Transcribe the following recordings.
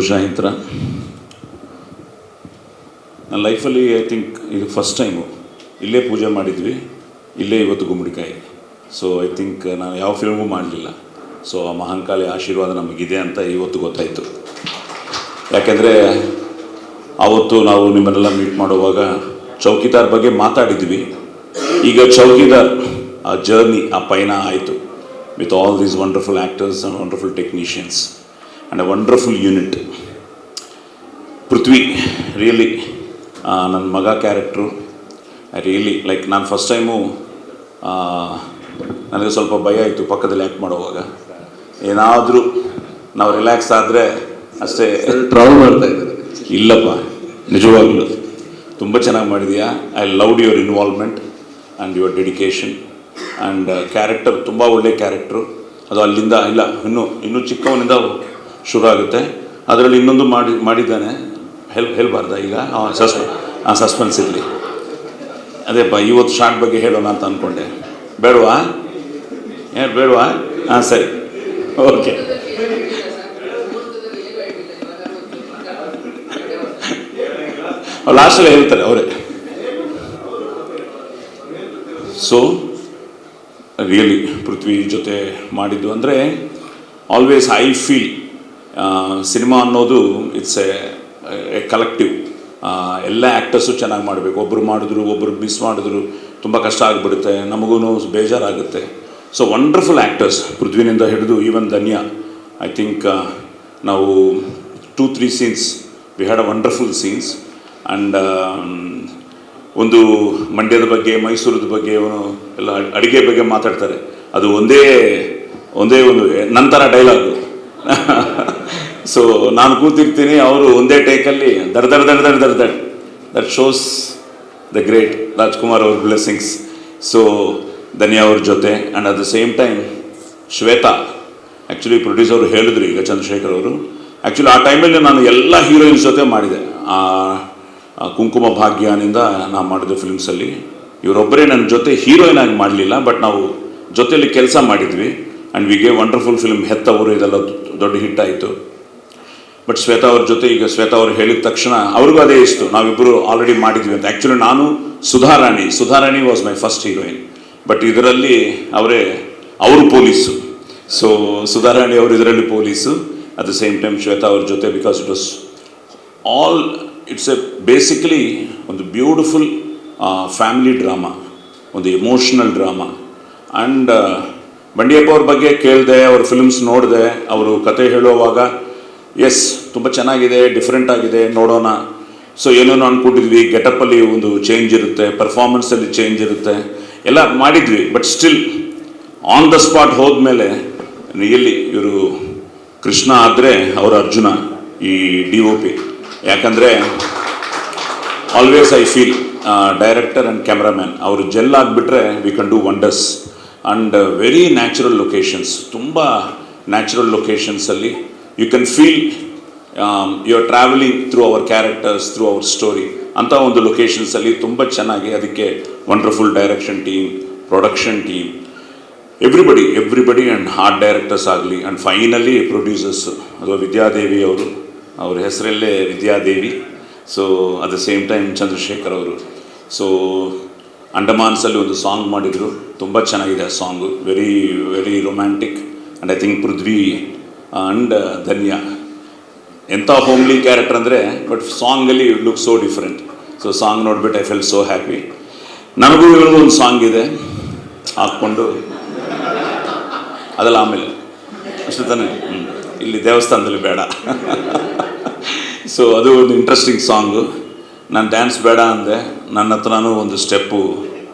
ಸಾಹಿತ್ರ ನನ್ನ ಲೈಫಲ್ಲಿ I think ಇದು ಫಸ್ಟ್ ಟೈಮು ಇಲ್ಲೇ ಪೂಜೆ ಮಾಡಿದ್ವಿ, ಇಲ್ಲೇ ಇವತ್ತು ಗುಮ್ಮಡಿಕಾಯಿ. ಸೊ ಐ ಥಿಂಕ್ ನಾನು ಯಾವ ಫಿಲ್ಮೂ ಮಾಡಲಿಲ್ಲ. ಸೊ ಆ ಮಹಾಂಕಾಳಿ ಆಶೀರ್ವಾದ ನಮಗಿದೆ ಅಂತ ಇವತ್ತು ಗೊತ್ತಾಯಿತು. ಯಾಕೆಂದರೆ ಆವತ್ತು ನಾವು ನಿಮ್ಮನ್ನೆಲ್ಲ ಮೀಟ್ ಮಾಡುವಾಗ ಚೌಕಿದಾರ್ ಬಗ್ಗೆ ಮಾತಾಡಿದ್ವಿ. ಈಗ ಚೌಕಿದಾರ್ ಆ ಜರ್ನಿ, ಆ ಪಯಣ ಆಯಿತು with all these wonderful actors and wonderful technicians and a wonderful unit. Prithvi really ನನ್ನ ಮಗ ಕ್ಯಾರೆಕ್ಟ್ರು ಐ ರಿಯಲಿ ಲೈಕ್. ನಾನು ಫಸ್ಟ್ ಟೈಮು ನನಗೆ ಸ್ವಲ್ಪ ಭಯ ಆಯಿತು ಪಕ್ಕದಲ್ಲಿ ಆ್ಯಕ್ಟ್ ಮಾಡುವಾಗ. ಏನಾದರೂ ನಾವು ರಿಲ್ಯಾಕ್ಸ್ ಆದರೆ ಅಷ್ಟೇ ಟ್ರಾವೆಲ್ ಮಾಡ್ತಾ ಇದ್ದಾರೆ. ಇಲ್ಲಪ್ಪ, ನಿಜವಾಗ್ಲೂ ತುಂಬ ಚೆನ್ನಾಗಿ ಮಾಡಿದೀಯಾ. I loved your involvement and your dedication and character ತುಂಬ ಒಳ್ಳೆಯ ಕ್ಯಾರೆಕ್ಟ್ರು. ಅದು ಅಲ್ಲಿಂದ ಇಲ್ಲ, ಇನ್ನೂ ಚಿಕ್ಕವನಿಂದ ಶುರು ಆಗುತ್ತೆ. ಅದರಲ್ಲಿ ಇನ್ನೊಂದು ಮಾಡಿದ್ದಾನೆ, ಹೇಳ್ಬಾರ್ದ ಈಗ? ಸಸ್ಪೆನ್ಸ್ ಇರಲಿ. ಅದೇಪ್ಪ, ಇವತ್ತು ಶಾರ್ಟ್ ಬಗ್ಗೆ ಹೇಳೋಣ ಅಂತ ಅಂದ್ಕೊಂಡೆ. ಬೇಡವಾ? ಬೇಡವಾ? ಹಾಂ ಸರಿ, ಓಕೆ. ಲಾಸ್ಟಲ್ಲಿ ಹೇಳ್ತಾರೆ ಅವರೇ. ಸೊ ರಿಯಲಿ ಪೃಥ್ವಿ ಜೊತೆ ಮಾಡಿದ್ದು ಅಂದರೆ ಆಲ್ವೇಸ್ ಐ ಫೀಲ್ ಸಿನಿಮಾ ಅನ್ನೋದು ಇಟ್ಸ್ ಎ ಕಲೆಕ್ಟಿವ್. ಎಲ್ಲ ಆ್ಯಕ್ಟರ್ಸು ಚೆನ್ನಾಗಿ ಮಾಡಬೇಕು. ಒಬ್ಬರು ಮಾಡಿದ್ರು, ಒಬ್ಬರು ಮಿಸ್ ಮಾಡಿದ್ರು, ತುಂಬ ಕಷ್ಟ ಆಗಿಬಿಡುತ್ತೆ, ನಮಗೂ ಬೇಜಾರಾಗುತ್ತೆ. ಸೊ ವಂಡರ್ಫುಲ್ ಆ್ಯಕ್ಟರ್ಸ್ ಪೃಥ್ವಿನಿಂದ ಹಿಡಿದು ಈವನ್ ಧನ್ಯ. ಐ ಥಿಂಕ್ ನಾವು 2-3 scenes we had a wonderful scenes. And ಒಂದು ಮಂಡ್ಯದ ಬಗ್ಗೆ, ಮೈಸೂರದ ಬಗ್ಗೆ, ಎಲ್ಲ ಅಡುಗೆ ಬಗ್ಗೆ ಮಾತಾಡ್ತಾರೆ. ಅದು ಒಂದೇ ಒಂದು ನಂತರ ಡೈಲಾಗು. ಸೊ ನಾನು ಕೂತಿರ್ತೀನಿ, ಅವರು ಒಂದೇ ಟೇಕಲ್ಲಿ that shows the great Rajkumar ಅವ್ರ ಬ್ಲೆಸ್ಸಿಂಗ್ಸ್. ಸೊ ಧನ್ಯಾ ಅವ್ರ ಜೊತೆ and at the same time Shweta. Actually producer ಹೇಳಿದ್ರು ಈಗ ಚಂದ್ರಶೇಖರ್ ಅವರು. ಆ್ಯಕ್ಚುಲಿ ಆ ಟೈಮಲ್ಲಿ ನಾನು ಎಲ್ಲ ಹೀರೋಯಿನ್ಸ್ ಜೊತೆ ಮಾಡಿದೆ. ಕುಂಕುಮ ಭಾಗ್ಯನಿಂದ ನಾವು ಮಾಡಿದ ಫಿಲ್ಮ್ಸಲ್ಲಿ ಇವರೊಬ್ಬರೇ ನನ್ನ ಜೊತೆ ಹೀರೋಯಿನ್ ಆಗಿ ಮಾಡಲಿಲ್ಲ, ಬಟ್ ನಾವು ಜೊತೆಯಲ್ಲಿ ಕೆಲಸ ಮಾಡಿದ್ವಿ. And we gave wonderful film. ಹೆತ್ತವರು ಇದೆಲ್ಲ ದೊಡ್ಡ ಹಿಟ್ ಆಯಿತು. ಬಟ್ ಶ್ವೇತಾ ಅವ್ರ ಜೊತೆ ಈಗ ಶ್ವೇತಾ ಅವ್ರು ಹೇಳಿದ ತಕ್ಷಣ ಅವ್ರಿಗೂ ಅದೇ ಇಷ್ಟು, ನಾವಿಬ್ಬರು ಆಲ್ರೆಡಿ ಮಾಡಿದ್ವಿ ಅಂತ. ಆ್ಯಕ್ಚುಲಿ ನಾನು Sudharani was my first heroine. But ಇದರಲ್ಲಿ ಅವರು ಪೊಲೀಸು. ಸೊ ಸುಧಾರಾಣಿ ಅವರು ಇದರಲ್ಲಿ police. At the same time Shweta ಅವ್ರ ಜೊತೆ, because it was all it's A basically ಒಂದು ಬ್ಯೂಟಿಫುಲ್ ಫ್ಯಾಮಿಲಿ ಡ್ರಾಮಾ, ಒಂದು ಎಮೋಷ್ನಲ್ ಡ್ರಾಮಾ. ಆ್ಯಂಡ್ ಬಂಡಿಯಪ್ಪ ಅವ್ರ ಬಗ್ಗೆ ಕೇಳಿದೆ, ಅವ್ರ ಫಿಲ್ಮ್ಸ್ ನೋಡಿದೆ. ಅವರು ಕತೆ ಹೇಳುವಾಗ ಎಸ್ ತುಂಬ ಚೆನ್ನಾಗಿದೆ, ಡಿಫ್ರೆಂಟ್ ಆಗಿದೆ, ನೋಡೋಣ. ಸೊ ಏನೇನೋ ಅಂದ್ಕೊಂಡಿದ್ವಿ, ಗೆಟಪ್ಪಲ್ಲಿ ಒಂದು ಚೇಂಜ್ ಇರುತ್ತೆ, ಪರ್ಫಾರ್ಮೆನ್ಸಲ್ಲಿ ಚೇಂಜ್ ಇರುತ್ತೆ, ಎಲ್ಲ ಮಾಡಿದ್ವಿ. But still on the spot ಹೋದ್ಮೇಲೆ ರಿಯಲಿ ಇವರು ಕೃಷ್ಣ ಆದರೆ ಅವರ ಅರ್ಜುನ, ಈ DOP. ಯಾಕಂದರೆ always I feel director and cameraman ಅವರು ಜೆಲ್ ಆಗಿಬಿಟ್ರೆ we can do wonders. And very natural locations, ತುಂಬ ನ್ಯಾಚುರಲ್ ಲೊಕೇಶನ್ಸಲ್ಲಿ you can feel you are travelling through our characters, through our story. ಅಂಥ ಒಂದು ಲೊಕೇಶನ್ಸಲ್ಲಿ ತುಂಬ ಚೆನ್ನಾಗಿ, ಅದಕ್ಕೆ wonderful direction team, production team, everybody and art directors ಆಗಲಿ, ಆ್ಯಂಡ್ ಫೈನಲಿ ಪ್ರೊಡ್ಯೂಸರ್ಸು. ಅದು ವಿದ್ಯಾದೇವಿ ಅವ್ರ ಹೆಸರಲ್ಲೇ Vidyadevi. So at the same time Chandrashekhar ಅವರು. ಸೊ ಅಂಡಮಾನ್ಸಲ್ಲಿ ಒಂದು ಸಾಂಗ್ ಮಾಡಿದರು, ತುಂಬ ಚೆನ್ನಾಗಿದೆ ಆ song, very very romantic. And I think Prithvi and Dhanya ಎಂಥ ಹೋಮ್ಲಿ ಕ್ಯಾರೆಕ್ಟರ್ ಅಂದರೆ, ಬಟ್ ಸಾಂಗಲ್ಲಿ it look so different. So song ನೋಡ್ಬಿಟ್ಟು ಐ ಫೆಲ್ ಸೋ ಹ್ಯಾಪಿ. ನನಗೂ ಇವ್ರಿಗೂ ಒಂದು ಸಾಂಗ್ ಇದೆ ಹಾಕ್ಕೊಂಡು, ಅದೆಲ್ಲ ಆಮೇಲೆ ಅಷ್ಟು ತಾನೇ, ಇಲ್ಲಿ ದೇವಸ್ಥಾನದಲ್ಲಿ ಬೇಡ. ಸೊ ಅದು ಒಂದು ಇಂಟ್ರೆಸ್ಟಿಂಗ್ ಸಾಂಗು. ನಾನು ಡ್ಯಾನ್ಸ್ ಬೇಡ ಅಂದೆ, ನನ್ನ ಹತ್ರನೂ ಒಂದು ಸ್ಟೆಪ್ಪು.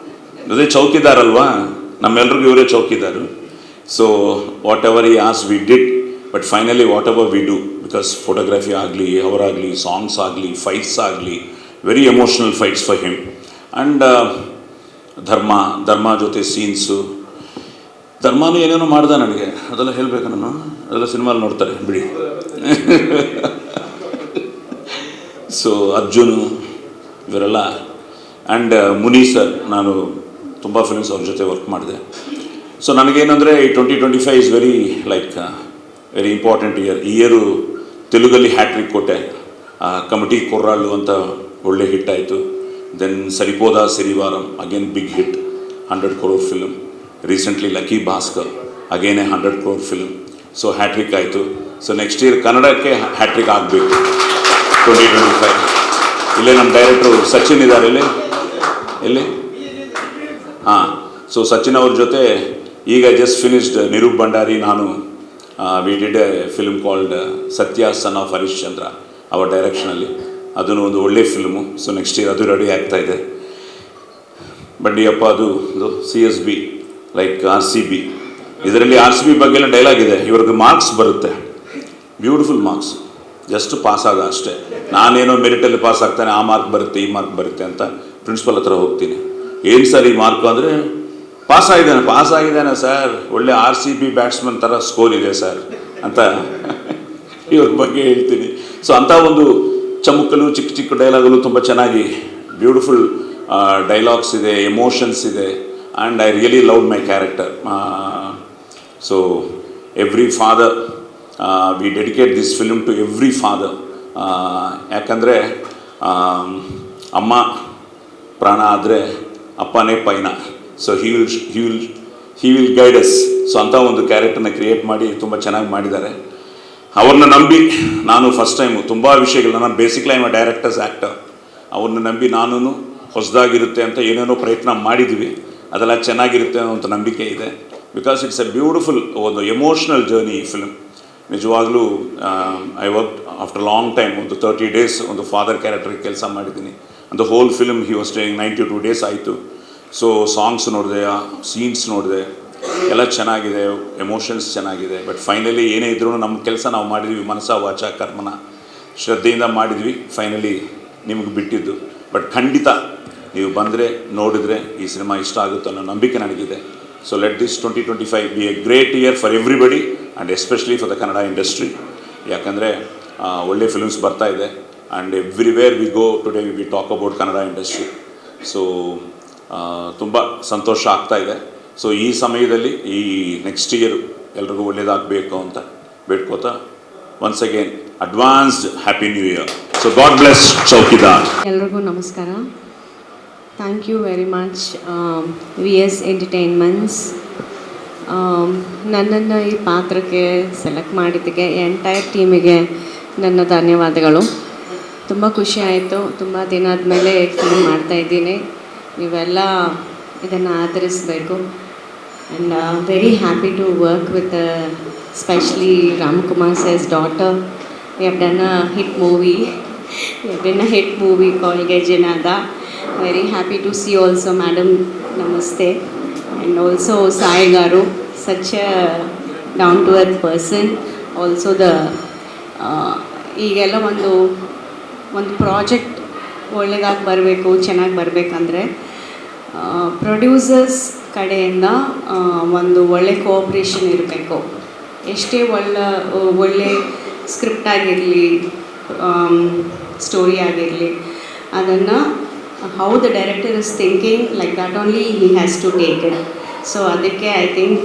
ಅದೇ ಚೌಕಿದಾರ್ ಅಲ್ವಾ, ನಮ್ಮೆಲ್ರಿಗೂ ಇವರೇ ಚೌಕಿದಾರು. ಸೊ ವಾಟ್ ಎವರ್ ಈ as we did, but finally what ever we do, because photography ಆಗಲಿ, ಅವರಾಗಲಿ, ಸಾಂಗ್ಸ್ ಆಗಲಿ, ಫೈಟ್ಸ್ ಆಗಲಿ, very emotional fights for him. And ಧರ್ಮ ಜೊತೆ ಸೀನ್ಸು. ಧರ್ಮನೂ ಏನೇನೋ ಮಾಡ್ದೆ ನನಗೆ, ಅದೆಲ್ಲ ಹೇಳಬೇಕು ನಾನು, ಅದೆಲ್ಲ ಸಿನಿಮಾಲ್ಲಿ ನೋಡ್ತಾರೆ ಬಿಡಿ. ಸೊ ಅರ್ಜುನು ಇವರೆಲ್ಲ. ಆ್ಯಂಡ್ ಮುನಿ ಸರ್, ನಾನು ತುಂಬ ಫಿಲ್ಮ್ಸ್ ಅವ್ರ ಜೊತೆ ವರ್ಕ್ ಮಾಡಿದೆ. ಸೊ ನನಗೇನೆಂದರೆ ಈ 2025 is very like very important year. ಈ ಇಯರು ತೆಲುಗಲ್ಲಿ ಹ್ಯಾಟ್ರಿಕ್ ಕೊಟ್ಟೆ, ಕಮಿಟಿ ಕೊರ್ರಾಳು ಅಂತ ಒಳ್ಳೆ ಹಿಟ್ ಆಯಿತು. Then Saripodhaa Sanivaaram, again big hit, 100 crore film. Recently lucky Bhaskar, ಅಗೇನೆ 100 crore ಫಿಲ್ಮ್. ಸೊ ಹ್ಯಾಟ್ರಿಕ್ ಆಯಿತು. ಸೊ ನೆಕ್ಸ್ಟ್ ಇಯರ್ ಕನ್ನಡಕ್ಕೆ ಹ್ಯಾಟ್ರಿಕ್ ಆಗಬೇಕು 2025. ಇಲ್ಲೇ ನಮ್ಮ ಡೈರೆಕ್ಟ್ರು ಸಚಿನ್ ಇದ್ದಾರೆ, ಎಲ್ಲಿ ಹಾಂ. ಸೊ ಸಚಿನ್ ಅವ್ರ ಜೊತೆ ಈಗ ಜಸ್ಟ್ ಫಿನಿಶ್ಡ್ ನಿರೂಪ್ ಭಂಡಾರಿ, ನಾನು we did A film called ಸತ್ಯ ಸನ್ ಆಫ್ ಹರಿಶ್ಚಂದ್ರ, ಅವರ ಡೈರೆಕ್ಷನಲ್ಲಿ. ಅದೂ ಒಂದು ಒಳ್ಳೆ ಫಿಲ್ಮು. ಸೊ ನೆಕ್ಸ್ಟ್ ಇಯರ್ ಅದು ರೆಡಿ ಆಗ್ತಾಯಿದೆ. ಬಂಡಿಯಪ್ಪ ಅದು CSB ಲೈಕ್ RCB. ಇದರಲ್ಲಿ RCB ಬಗ್ಗೆ ಎಲ್ಲ ಡೈಲಾಗ್ ಇದೆ, ಇವ್ರಿಗೆ ಮಾರ್ಕ್ಸ್ ಬರುತ್ತೆ, ಬ್ಯೂಟಿಫುಲ್ ಮಾರ್ಕ್ಸ್, ಜಸ್ಟ್ ಪಾಸ್ ಆಗ ಅಷ್ಟೇ. ನಾನೇನೋ ಮೆರಿಟಲ್ಲಿ ಪಾಸ್ ಆಗ್ತಾನೆ, ಆ ಮಾರ್ಕ್ ಬರುತ್ತೆ, ಈ ಮಾರ್ಕ್ ಬರುತ್ತೆ ಅಂತ ಪ್ರಿನ್ಸಿಪಲ್ ಹತ್ರ ಹೋಗ್ತೀನಿ. ಏನು ಸರ್ ಈ ಮಾರ್ಕು ಅಂದರೆ, ಪಾಸ್ ಆಗಿದ್ದಾನೆ ಸರ್, ಒಳ್ಳೆ RCB ಬ್ಯಾಟ್ಸ್ಮನ್ ಥರ ಸ್ಕೋರ್ ಇದೆ ಸರ್ ಅಂತ ಇವ್ರ ಬಗ್ಗೆ ಹೇಳ್ತೀನಿ. ಸೊ ಅಂಥ ಒಂದು ಚಮುಕಲು ಚಿಕ್ಕ ಚಿಕ್ಕ ಡೈಲಾಗಲು ತುಂಬ ಚೆನ್ನಾಗಿ ಬ್ಯೂಟಿಫುಲ್ ಡೈಲಾಗ್ಸ್ ಇದೆ, ಎಮೋಷನ್ಸ್ ಇದೆ. And I really love my character. So every father, we dedicate this film to every father. ಯಾಕಂದರೆ ಅಮ್ಮ ಪ್ರಾಣ ಆದರೆ ಅಪ್ಪನೇ ಪೈನ. So he will guide us. So ಅಂಥ ಒಂದು ಕ್ಯಾರೆಕ್ಟರ್ನ ಕ್ರಿಯೇಟ್ ಮಾಡಿ ತುಂಬ ಚೆನ್ನಾಗಿ ಮಾಡಿದ್ದಾರೆ. ಅವ್ರನ್ನ ನಂಬಿ ನಾನು ಫಸ್ಟ್ ಟೈಮು ತುಂಬ ವಿಷಯಗಳನ್ನ, ನಾನು basically I M a directors actor. ಅವ್ರನ್ನ ನಂಬಿ ನಾನು ಹೊಸದಾಗಿರುತ್ತೆ ಅಂತ ಏನೇನೋ ಪ್ರಯತ್ನ ಮಾಡಿದ್ವಿ, ಅದೆಲ್ಲ ಚೆನ್ನಾಗಿರುತ್ತೆ ಅನ್ನೋ ಒಂದು ನಂಬಿಕೆ ಇದೆ. ಬಿಕಾಸ್ ಇಟ್ಸ್ ಎ ಬ್ಯೂಟಿಫುಲ್ ಒಂದು ಎಮೋಷ್ನಲ್ ಜರ್ನಿ ಈ ಫಿಲ್ಮ್. ನಿಜವಾಗ್ಲೂ I work after long time, ಒಂದು 30 days ಒಂದು ಫಾದರ್ ಕ್ಯಾರೆಕ್ಟರ್ಗೆ ಕೆಲಸ ಮಾಡಿದ್ದೀನಿ. And the whole film he was staying 92 days ಆಯಿತು. ಸೊ ಸಾಂಗ್ಸ್ ನೋಡಿದೆ, ಸೀನ್ಸ್ ನೋಡಿದೆ, ಎಲ್ಲ ಚೆನ್ನಾಗಿದೆ, ಎಮೋಷನ್ಸ್ ಚೆನ್ನಾಗಿದೆ. ಬಟ್ ಫೈನಲಿ ಏನೇ ಇದ್ರೂ ನಮ್ಮ ಕೆಲಸ ನಾವು ಮಾಡಿದ್ವಿ, ಮನಸ ವಾಚ ಕರ್ಮನ ಶ್ರದ್ಧೆಯಿಂದ ಮಾಡಿದ್ವಿ. ಫೈನಲಿ ನಿಮಗೆ ಬಿಟ್ಟಿದ್ದು. ಬಟ್ ಖಂಡಿತ ನೀವು ಬಂದರೆ ನೋಡಿದರೆ ಈ ಸಿನಿಮಾ ಇಷ್ಟ ಆಗುತ್ತೆ ಅನ್ನೋ ನಂಬಿಕೆ ನನಗಿದೆ. So let this 2025 B A great year for everybody and especially for the Kannada industry. ಯಾಕಂದರೆ ಒಳ್ಳೆ ಫಿಲ್ಮ್ಸ್ ಬರ್ತಾ ಇದೆ. And everywhere we go today we talk about Kannada industry. So ತುಂಬ ಸಂತೋಷ ಆಗ್ತಾಯಿದೆ. ಸೊ ಈ ಸಮಯದಲ್ಲಿ ಈ ನೆಕ್ಸ್ಟ್ ಇಯರ್ ಎಲ್ರಿಗೂ ಒಳ್ಳೆಯದಾಗಬೇಕು ಅಂತ ಬೇಡ್ಕೋತಾ, once again advanced happy new year. So god bless Chowkidar. ಎಲ್ರಿಗೂ ನಮಸ್ಕಾರ. Thank you very much VS entertainments ನನ್ನನ್ನು ಈ ಪಾತ್ರಕ್ಕೆ ಸೆಲೆಕ್ಟ್ ಮಾಡಿದ್ದಕ್ಕೆ ಎಂಟೈರ್ ಟೀಮಿಗೆ ನನ್ನ ಧನ್ಯವಾದಗಳು. ತುಂಬ ಖುಷಿ ಆಯಿತು. ತುಂಬ ದಿನ ಆದಮೇಲೆ ಫಿಲ್ಮ್ ಮಾಡ್ತಾಯಿದ್ದೀನಿ. ನೀವೆಲ್ಲ ಇದನ್ನು ಆಧರಿಸಬೇಕು. And very happy to work with specially Ramkumar sir's daughter. We have done a hit movie. We have done a hit movie called Gejinada. Very happy to see also Madam Namaste. And also Sai Garu, such a down-to-earth person. Also the ಈಗೆಲ್ಲ ಒಂದು project ಒಳ್ಳೆದಾಗಿ ಬರಬೇಕು, ಚೆನ್ನಾಗಿ ಬರಬೇಕಂದ್ರೆ producers ಕಡೆಯಿಂದ ಒಂದು ಒಳ್ಳೆ cooperation ಇರಬೇಕು. ಎಷ್ಟೇ ಒಳ್ಳೆ ಸ್ಕ್ರಿಪ್ಟ್ ಆಗಿರಲಿ, ಸ್ಟೋರಿ ಆಗಿರಲಿ, ಅದನ್ನು how the director is thinking like that only he has to take it. So ಅದಕ್ಕೆ I think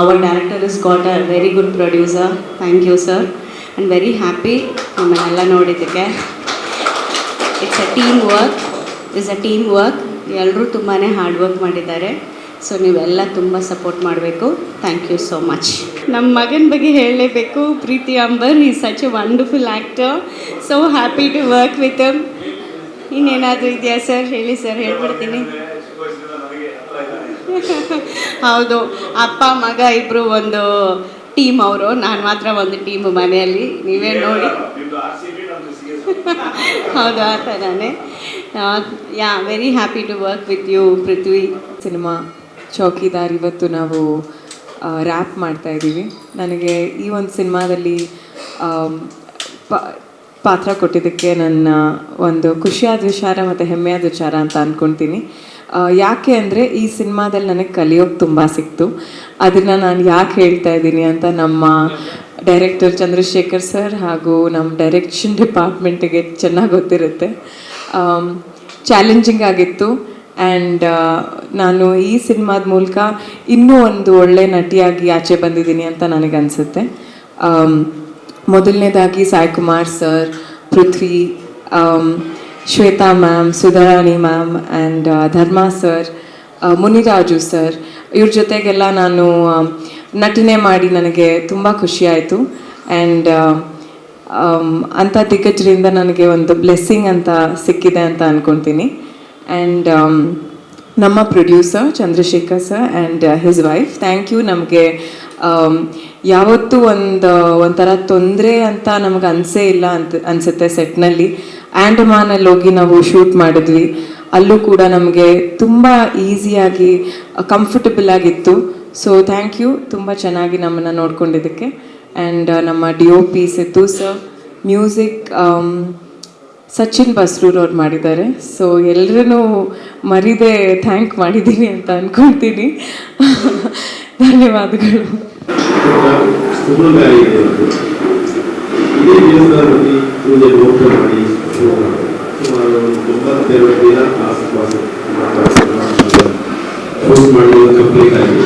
our director is got a very good producer. Thank you sir. And very happy ನಿಮ್ಮನ್ನೆಲ್ಲ ನೋಡಿದ್ದಕ್ಕೆ. It's a team work. ಎಲ್ಲರೂ ತುಂಬಾ hard work ಮಾಡಿದ್ದಾರೆ. So ನೀವೆಲ್ಲ ತುಂಬ support ಮಾಡಬೇಕು. Thank you so much. ನಮ್ಮ ಮಗನ ಬಗ್ಗೆ ಹೇಳಲೇಬೇಕು, ಪ್ರೀತಿ Ambar. Is such a wonderful actor. So happy to work with him. ಇನ್ನೇನಾದರೂ ಇದೆಯಾ ಸರ್? ಹೇಳಿ ಸರ್, ಹೇಳ್ಬಿಡ್ತೀನಿ. ಹೌದು, ಅಪ್ಪ ಮಗ ಇಬ್ಬರು ಒಂದು ಟೀಮ್. ಅವರು, ನಾನು ಮಾತ್ರ ಒಂದು ಟೀಮು ಮನೆಯಲ್ಲಿ. ನೀವೇ ನೋಡಿ. ಹೌದು, ಆ ಥರನೇ. Yeah, very happy to work with you Prithvi. Cinema Chowkidar ಇವತ್ತು ನಾವು ರ್ಯಾಪ್ ಮಾಡ್ತಾಯಿದ್ದೀವಿ. ನನಗೆ ಈ ಒಂದು ಸಿನಿಮಾದಲ್ಲಿ ಪಾತ್ರ ಕೊಟ್ಟಿದ್ದಕ್ಕೆ ನನ್ನ ಒಂದು ಖುಷಿಯಾದ ವಿಚಾರ ಮತ್ತು ಹೆಮ್ಮೆಯಾದ ವಿಚಾರ ಅಂತ ಅಂದ್ಕೊಳ್ತೀನಿ. ಯಾಕೆ ಅಂದರೆ ಈ ಸಿನಿಮಾದಲ್ಲಿ ನನಗೆ ಕಲಿಯೋಕ್ಕೆ ತುಂಬ ಸಿಕ್ತು. ಅದನ್ನು ನಾನು ಯಾಕೆ ಹೇಳ್ತಾ ಇದ್ದೀನಿ ಅಂತ ನಮ್ಮ ಡೈರೆಕ್ಟರ್ ಚಂದ್ರಶೇಖರ್ ಸರ್ ಹಾಗೂ ನಮ್ಮ ಡೈರೆಕ್ಷನ್ ಡಿಪಾರ್ಟ್ಮೆಂಟಿಗೆ ಚೆನ್ನಾಗಿ ಗೊತ್ತಿರುತ್ತೆ. ಚಾಲೆಂಜಿಂಗ್ ಆಗಿತ್ತು. ಆ್ಯಂಡ್ ನಾನು ಈ ಸಿನಿಮಾದ ಮೂಲಕ ಇನ್ನೂ ಒಂದು ಒಳ್ಳೆ ನಟಿಯಾಗಿ ಆಚೆ ಬಂದಿದ್ದೀನಿ ಅಂತ ನನಗನ್ಸುತ್ತೆ. ಮೊದಲನೇದಾಗಿ Sai Kumar sir, Prithvi, Shweta ma'am, Sudharani ma'am and ಧರ್ಮ ಸರ್, ಮುನಿರಾಜು ಸರ್, ಇವ್ರ ಜೊತೆಗೆಲ್ಲ ನಾನು ನಟನೆ ಮಾಡಿ ನನಗೆ ತುಂಬ ಖುಷಿಯಾಯಿತು. ಆ್ಯಂಡ್ ಅಂಥ ದಿಗ್ಗಜರಿಂದ ನನಗೆ ಒಂದು ಬ್ಲೆಸ್ಸಿಂಗ್ ಅಂತ ಸಿಕ್ಕಿದೆ ಅಂತ ಅಂದ್ಕೊತೀನಿ. ಆ್ಯಂಡ್ ನಮ್ಮ producer Chandrashekhar sir and his wife, thank you. ನಮಗೆ ಯಾವತ್ತೂ ಒಂಥರ ತೊಂದರೆ ಅಂತ ನಮಗೆ ಅನಿಸೇ ಇಲ್ಲ ಅಂತ ಅನಿಸುತ್ತೆ. ಸೆಟ್ನಲ್ಲಿ ಆ್ಯಂಡಮಾನಲ್ಲಿ ಹೋಗಿ ನಾವು ಶೂಟ್ ಮಾಡಿದ್ವಿ, ಅಲ್ಲೂ ಕೂಡ ನಮಗೆ ತುಂಬ ಈಸಿಯಾಗಿ ಕಂಫರ್ಟಬಲ್ ಆಗಿತ್ತು. ಸೊ ಥ್ಯಾಂಕ್ ಯು ತುಂಬ ಚೆನ್ನಾಗಿ ನಮ್ಮನ್ನು ನೋಡ್ಕೊಂಡಿದ್ದಕ್ಕೆ. ಆ್ಯಂಡ್ ನಮ್ಮ DOP Siddu sir, music Sachin Basrur ಅವ್ರು ಮಾಡಿದ್ದಾರೆ. ಸೊ ಎಲ್ಲರೂ ಮರಿದೆ ಥ್ಯಾಂಕ್ ಮಾಡಿದ್ದೀನಿ ಅಂತ ಅಂದ್ಕೊಳ್ತೀನಿ. ಧನ್ಯವಾದಗಳು. ಇದೇ ದೇವಸ್ಥಾನದಲ್ಲಿ ಪೂಜೆ ಗೋಪುರ ಮಾಡಿ ಸುಮಾರು 92 ದಿನ ಆಸುಪಾಸು ಶೂಟ್ ಮಾಡಿ ಕಂಪ್ಲೀಟ್ ಆಗಿ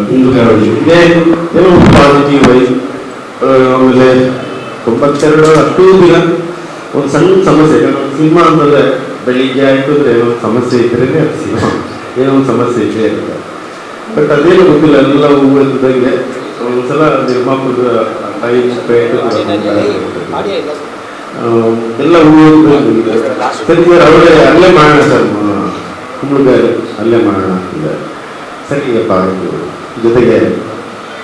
ಕುಂಭಕರ್ಣಿ ಇದೇ ಏನೋ ಪಾಸಿಟಿವ್ ವೈಸ್. ಆಮೇಲೆ 92 ಅಷ್ಟೂ ದಿನ ಒಂದು ಸಣ್ಣ ಸಮಸ್ಯೆ, ಸಿನಿಮಾ ಅಂತಂದರೆ ಬೆಳಿಗ್ಗೆ ಆಯಿತು ಅಂದರೆ ಏನೋ ಸಮಸ್ಯೆ ಇದ್ರೇ ಅದು ಸಿನಿಮಾ, ಏನೋ ಒಂದು ಸಮಸ್ಯೆ ಇದ್ದೇ ಇರುತ್ತೆ. ಬಟ್ ಅದೇನು ಗೊತ್ತಿಲ್ಲ, ಎಲ್ಲ ಹೂವಂಗೆ ಒಂದ್ಸಲ ನಿರ್ಮಾಪಕ ಎಲ್ಲ ಹೂವು ಸರಿ ಸರ್ ಅವರೇ ಅಲ್ಲೇ ಮಾಡೋಣ ಸರ್, ಕುಂಬಳಕಾಯಿ ಅಲ್ಲೇ ಮಾಡೋಣ ಅಂತಿದೆ. ಸರಿಯಪ್ಪ ಆಯಿತು. ಜೊತೆಗೆ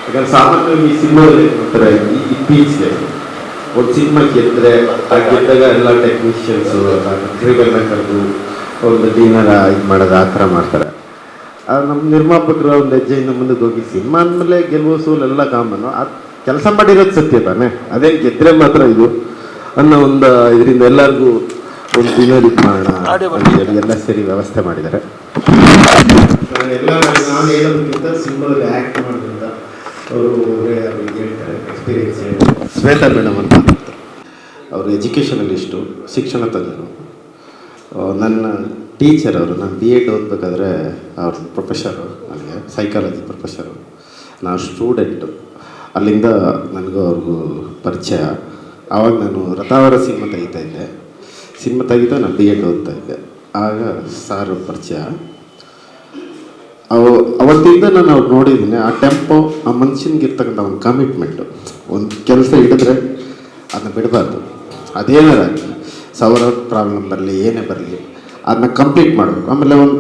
ಯಾಕಂದ್ರೆ ಸಾಮಾನ್ಯವಾಗಿ ಈ ಸಿನಿಮಾದಲ್ಲಿ ನೋಡ್ತಾರೆ, ಇತ್ತೀಚೆಗೆ ಒಂದು ಸಿನಿಮಾ ಗೆದ್ದರೆ ಆ ಗೆದ್ದಾಗ ಎಲ್ಲ ಟೆಕ್ನಿಷಿಯನ್ಸು ಕ್ರೀವೆಲ್ಲ ಕರೆದು ಒಂದು ಡಿನ್ನರ್ ಇದು ಮಾಡೋದು ಆ ಥರ ಮಾಡ್ತಾರೆ. ನಮ್ಮ ನಿರ್ಮಾಪಕರು ಒಂದು ಹೆಜ್ಜೆಯಿಂದ ಮುಂದಕ್ಕೆ ಹೋಗಿ ಸಿನಿಮಾ ಅಂದಮೇಲೆ ಗೆಲುವು ಸೋಲೆಲ್ಲ ಕಾಮನ್ನು, ಅದು ಕೆಲಸ ಮಾಡಿರೋದು ಸತ್ಯ ತಾನೆ, ಅದೇನು ಗೆದ್ದರೆ ಮಾತ್ರ ಇದು ಅನ್ನೋ ಒಂದು ಇದರಿಂದ ಎಲ್ಲರಿಗೂ ಒಂದು ಡಿನ್ನರ್ ಇದು ಮಾಡೋಣ ಅಂತೇಳಿ ಎಲ್ಲ ಸೇರಿ ವ್ಯವಸ್ಥೆ ಮಾಡಿದ್ದಾರೆ. ಎಲ್ಲ ನಾನು ಹೇಳೋದಕ್ಕಿಂತ ಸಿನಿಮಾದಲ್ಲಿ ಆ್ಯಕ್ಟ್ ಮಾಡೋದ್ರಿಂದ ಅವರು ಹೇಳ್ತಾರೆ ಎಕ್ಸ್ಪೀರಿಯನ್ಸ್. ಶ್ವೇತಾ ಮೇಡಮ್ ಅಂತ ಅವರು ಎಜುಕೇಷನಲಿಸ್ಟು, ಶಿಕ್ಷಣ ತಜ್ಞರು, ನನ್ನ ಟೀಚರ್ ಅವರು. ನಾನು B.Ed ಓದಬೇಕಾದ್ರೆ ಅವ್ರ ಪ್ರೊಫೆಸರು, ನನಗೆ ಸೈಕಾಲಜಿ ಪ್ರೊಫೆಸರು, ನಾನು ಸ್ಟೂಡೆಂಟು. ಅಲ್ಲಿಂದ ನನಗೂ ಅವ್ರಿಗೂ ಪರಿಚಯ. ಆವಾಗ ನಾನು ರಥಾವರ ಸಿನಿಮಾ ತೆಗಿತಾ ಇದ್ದೆ. ಸಿನಿಮಾ ತೆಗಿತಾ ನಾನು B.Ed ಓದ್ತಾ ಇದ್ದೆ. ಆಗ ಸಾರು ಪರಿಚಯ. ಅವತ್ತಿಂದ ನಾನು ಅವ್ರು ನೋಡಿದ್ದೀನಿ. ಆ ಟೆಂಪೋ, ಆ ಮನುಷ್ಯನಿಗಿರ್ತಕ್ಕಂಥ ಒಂದು ಕಮಿಟ್ಮೆಂಟು, ಒಂದು ಕೆಲಸ ಹಿಡಿದ್ರೆ ಅದನ್ನ ಬಿಡಬಾರ್ದು. ಅದೇನಾರಾಗಲಿ, ಸಾವಿರಾರು ಪ್ರಾಬ್ಲಮ್ ಬರಲಿ, ಏನೇ ಬರಲಿ, ಅದನ್ನ ಕಂಪ್ಲೀಟ್ ಮಾಡಬೇಕು. ಆಮೇಲೆ ಒಂದು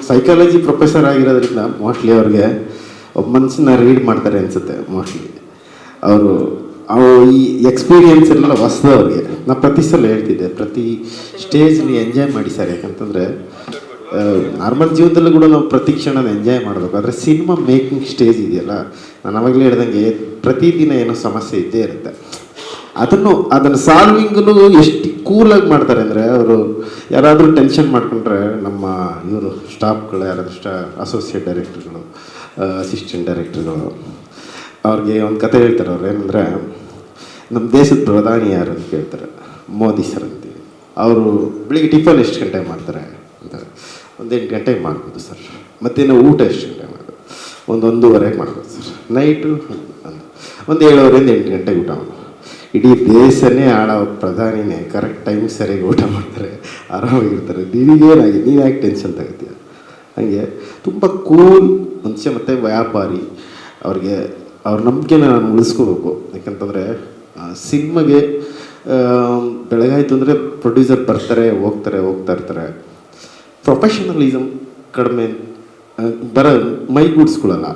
ಸೈಕಾಲಜಿ ಪ್ರೊಫೆಸರ್ ಆಗಿರೋದ್ರಿಂದ ಮೋಸ್ಟ್ಲಿ ಅವ್ರಿಗೆ ಒಬ್ಬ ಮನುಷ್ಯನ ರೀಡ್ ಮಾಡ್ತಾರೆ ಅನಿಸುತ್ತೆ. ಮೋಸ್ಟ್ಲಿ ಅವರು ಈ ಎಕ್ಸ್ಪೀರಿಯೆನ್ಸ್ ಎಲ್ಲ ಹೊಸದವ್ರಿಗೆ. ನಾನು ಪ್ರತಿ ಸಲ ಹೇಳ್ತಿದ್ದೆ, ಪ್ರತಿ ಸ್ಟೇಜ್ಲಿ ಎಂಜಾಯ್ ಮಾಡಿ ಸರ್. ಯಾಕಂತಂದರೆ ನಾರ್ಮಲ್ ಜೀವನದಲ್ಲೂ ಕೂಡ ನಾವು ಪ್ರತಿ ಕ್ಷಣನ ಎಂಜಾಯ್ ಮಾಡಬೇಕು. ಆದರೆ ಸಿನಿಮಾ ಮೇಕಿಂಗ್ ಸ್ಟೇಜ್ ಇದೆಯಲ್ಲ, ನಾನು ಅವಾಗಲೇ ಹೇಳ್ದಂಗೆ ಪ್ರತಿದಿನ ಏನೋ ಸಮಸ್ಯೆ ಇದ್ದೇ ಇರುತ್ತೆ. ಅದನ್ನು ಸಾಲ್ವಿಂಗು ಎಷ್ಟು ಕೂಲಾಗಿ ಮಾಡ್ತಾರೆ ಅಂದರೆ, ಅವರು ಯಾರಾದರೂ ಟೆನ್ಷನ್ ಮಾಡಿಕೊಂಡ್ರೆ ನಮ್ಮ ಇವರು ಸ್ಟಾಫ್ಗಳು, ಯಾರಾದರೂ ಅಸೋಸಿಯೇಟ್ ಡೈರೆಕ್ಟರ್ಗಳು, ಅಸಿಸ್ಟೆಂಟ್ ಡೈರೆಕ್ಟರ್ಗಳು ಅವ್ರಿಗೆ ಒಂದು ಕತೆ ಹೇಳ್ತಾರೆ. ಅವ್ರು ಏನಂದರೆ, ನಮ್ಮ ದೇಶದ ಪ್ರಧಾನಿ ಯಾರು ಅಂತ ಕೇಳ್ತಾರೆ. ಮೋದಿ ಸರ್ ಅಂತೀವಿ. ಅವರು ಬೆಳಿಗ್ಗೆ ಟಿಫನ್ ಎಷ್ಟು ಗಂಟೆಗೆ ಮಾಡ್ತಾರೆ ಅಂತಾರೆ. 8 ಗಂಟೆಗೆ ಮಾಡ್ಬೋದು ಸರ್. ಮತ್ತೇನು ಊಟ ಎಷ್ಟು ಗಂಟೆಗೆ ಮಾಡ್ಬೋದು? 1-1:30 ಮಾಡ್ಬೋದು ಸರ್. ನೈಟು 7:30 8 ಗಂಟೆಗೆ ಊಟ ಮಾಡೋದು. ಇಡೀ ದೇಶನೇ ಆಡೋ ಪ್ರಧಾನಿನೇ ಕರೆಕ್ಟ್ ಟೈಮಿಗೆ ಸರಿಯಾಗಿ ಊಟ ಮಾಡ್ತಾರೆ, ಆರಾಮಾಗಿರ್ತಾರೆ. ನಿನಗೇನಾಗಿ ನೀನು ಯಾಕೆ ಟೆನ್ಷನ್ ತಗೋತೀಯ? ಹಾಗೆ ತುಂಬ ಕೂಲ್ ಮನುಷ್ಯ ಮತ್ತು ವ್ಯಾಪಾರಿ. ಅವ್ರ ನಂಬಿಕೆನ ನಾನು ಉಳಿಸ್ಕೋಬೇಕು. ಯಾಕಂತಂದರೆ ಸಿನಿಮಾಗೆ ಬೆಳಗಾಯಿತು ಅಂದರೆ ಪ್ರೊಡ್ಯೂಸರ್ ಬರ್ತಾರೆ, ಹೋಗ್ತಾ ಇರ್ತಾರೆ. ಪ್ರೊಫೆಷನಲಿಸಮ್ ಕಡಿಮೆ ಮೈಗೂಡಿಸ್ಕೊಳ್ಳಲ್ಲ.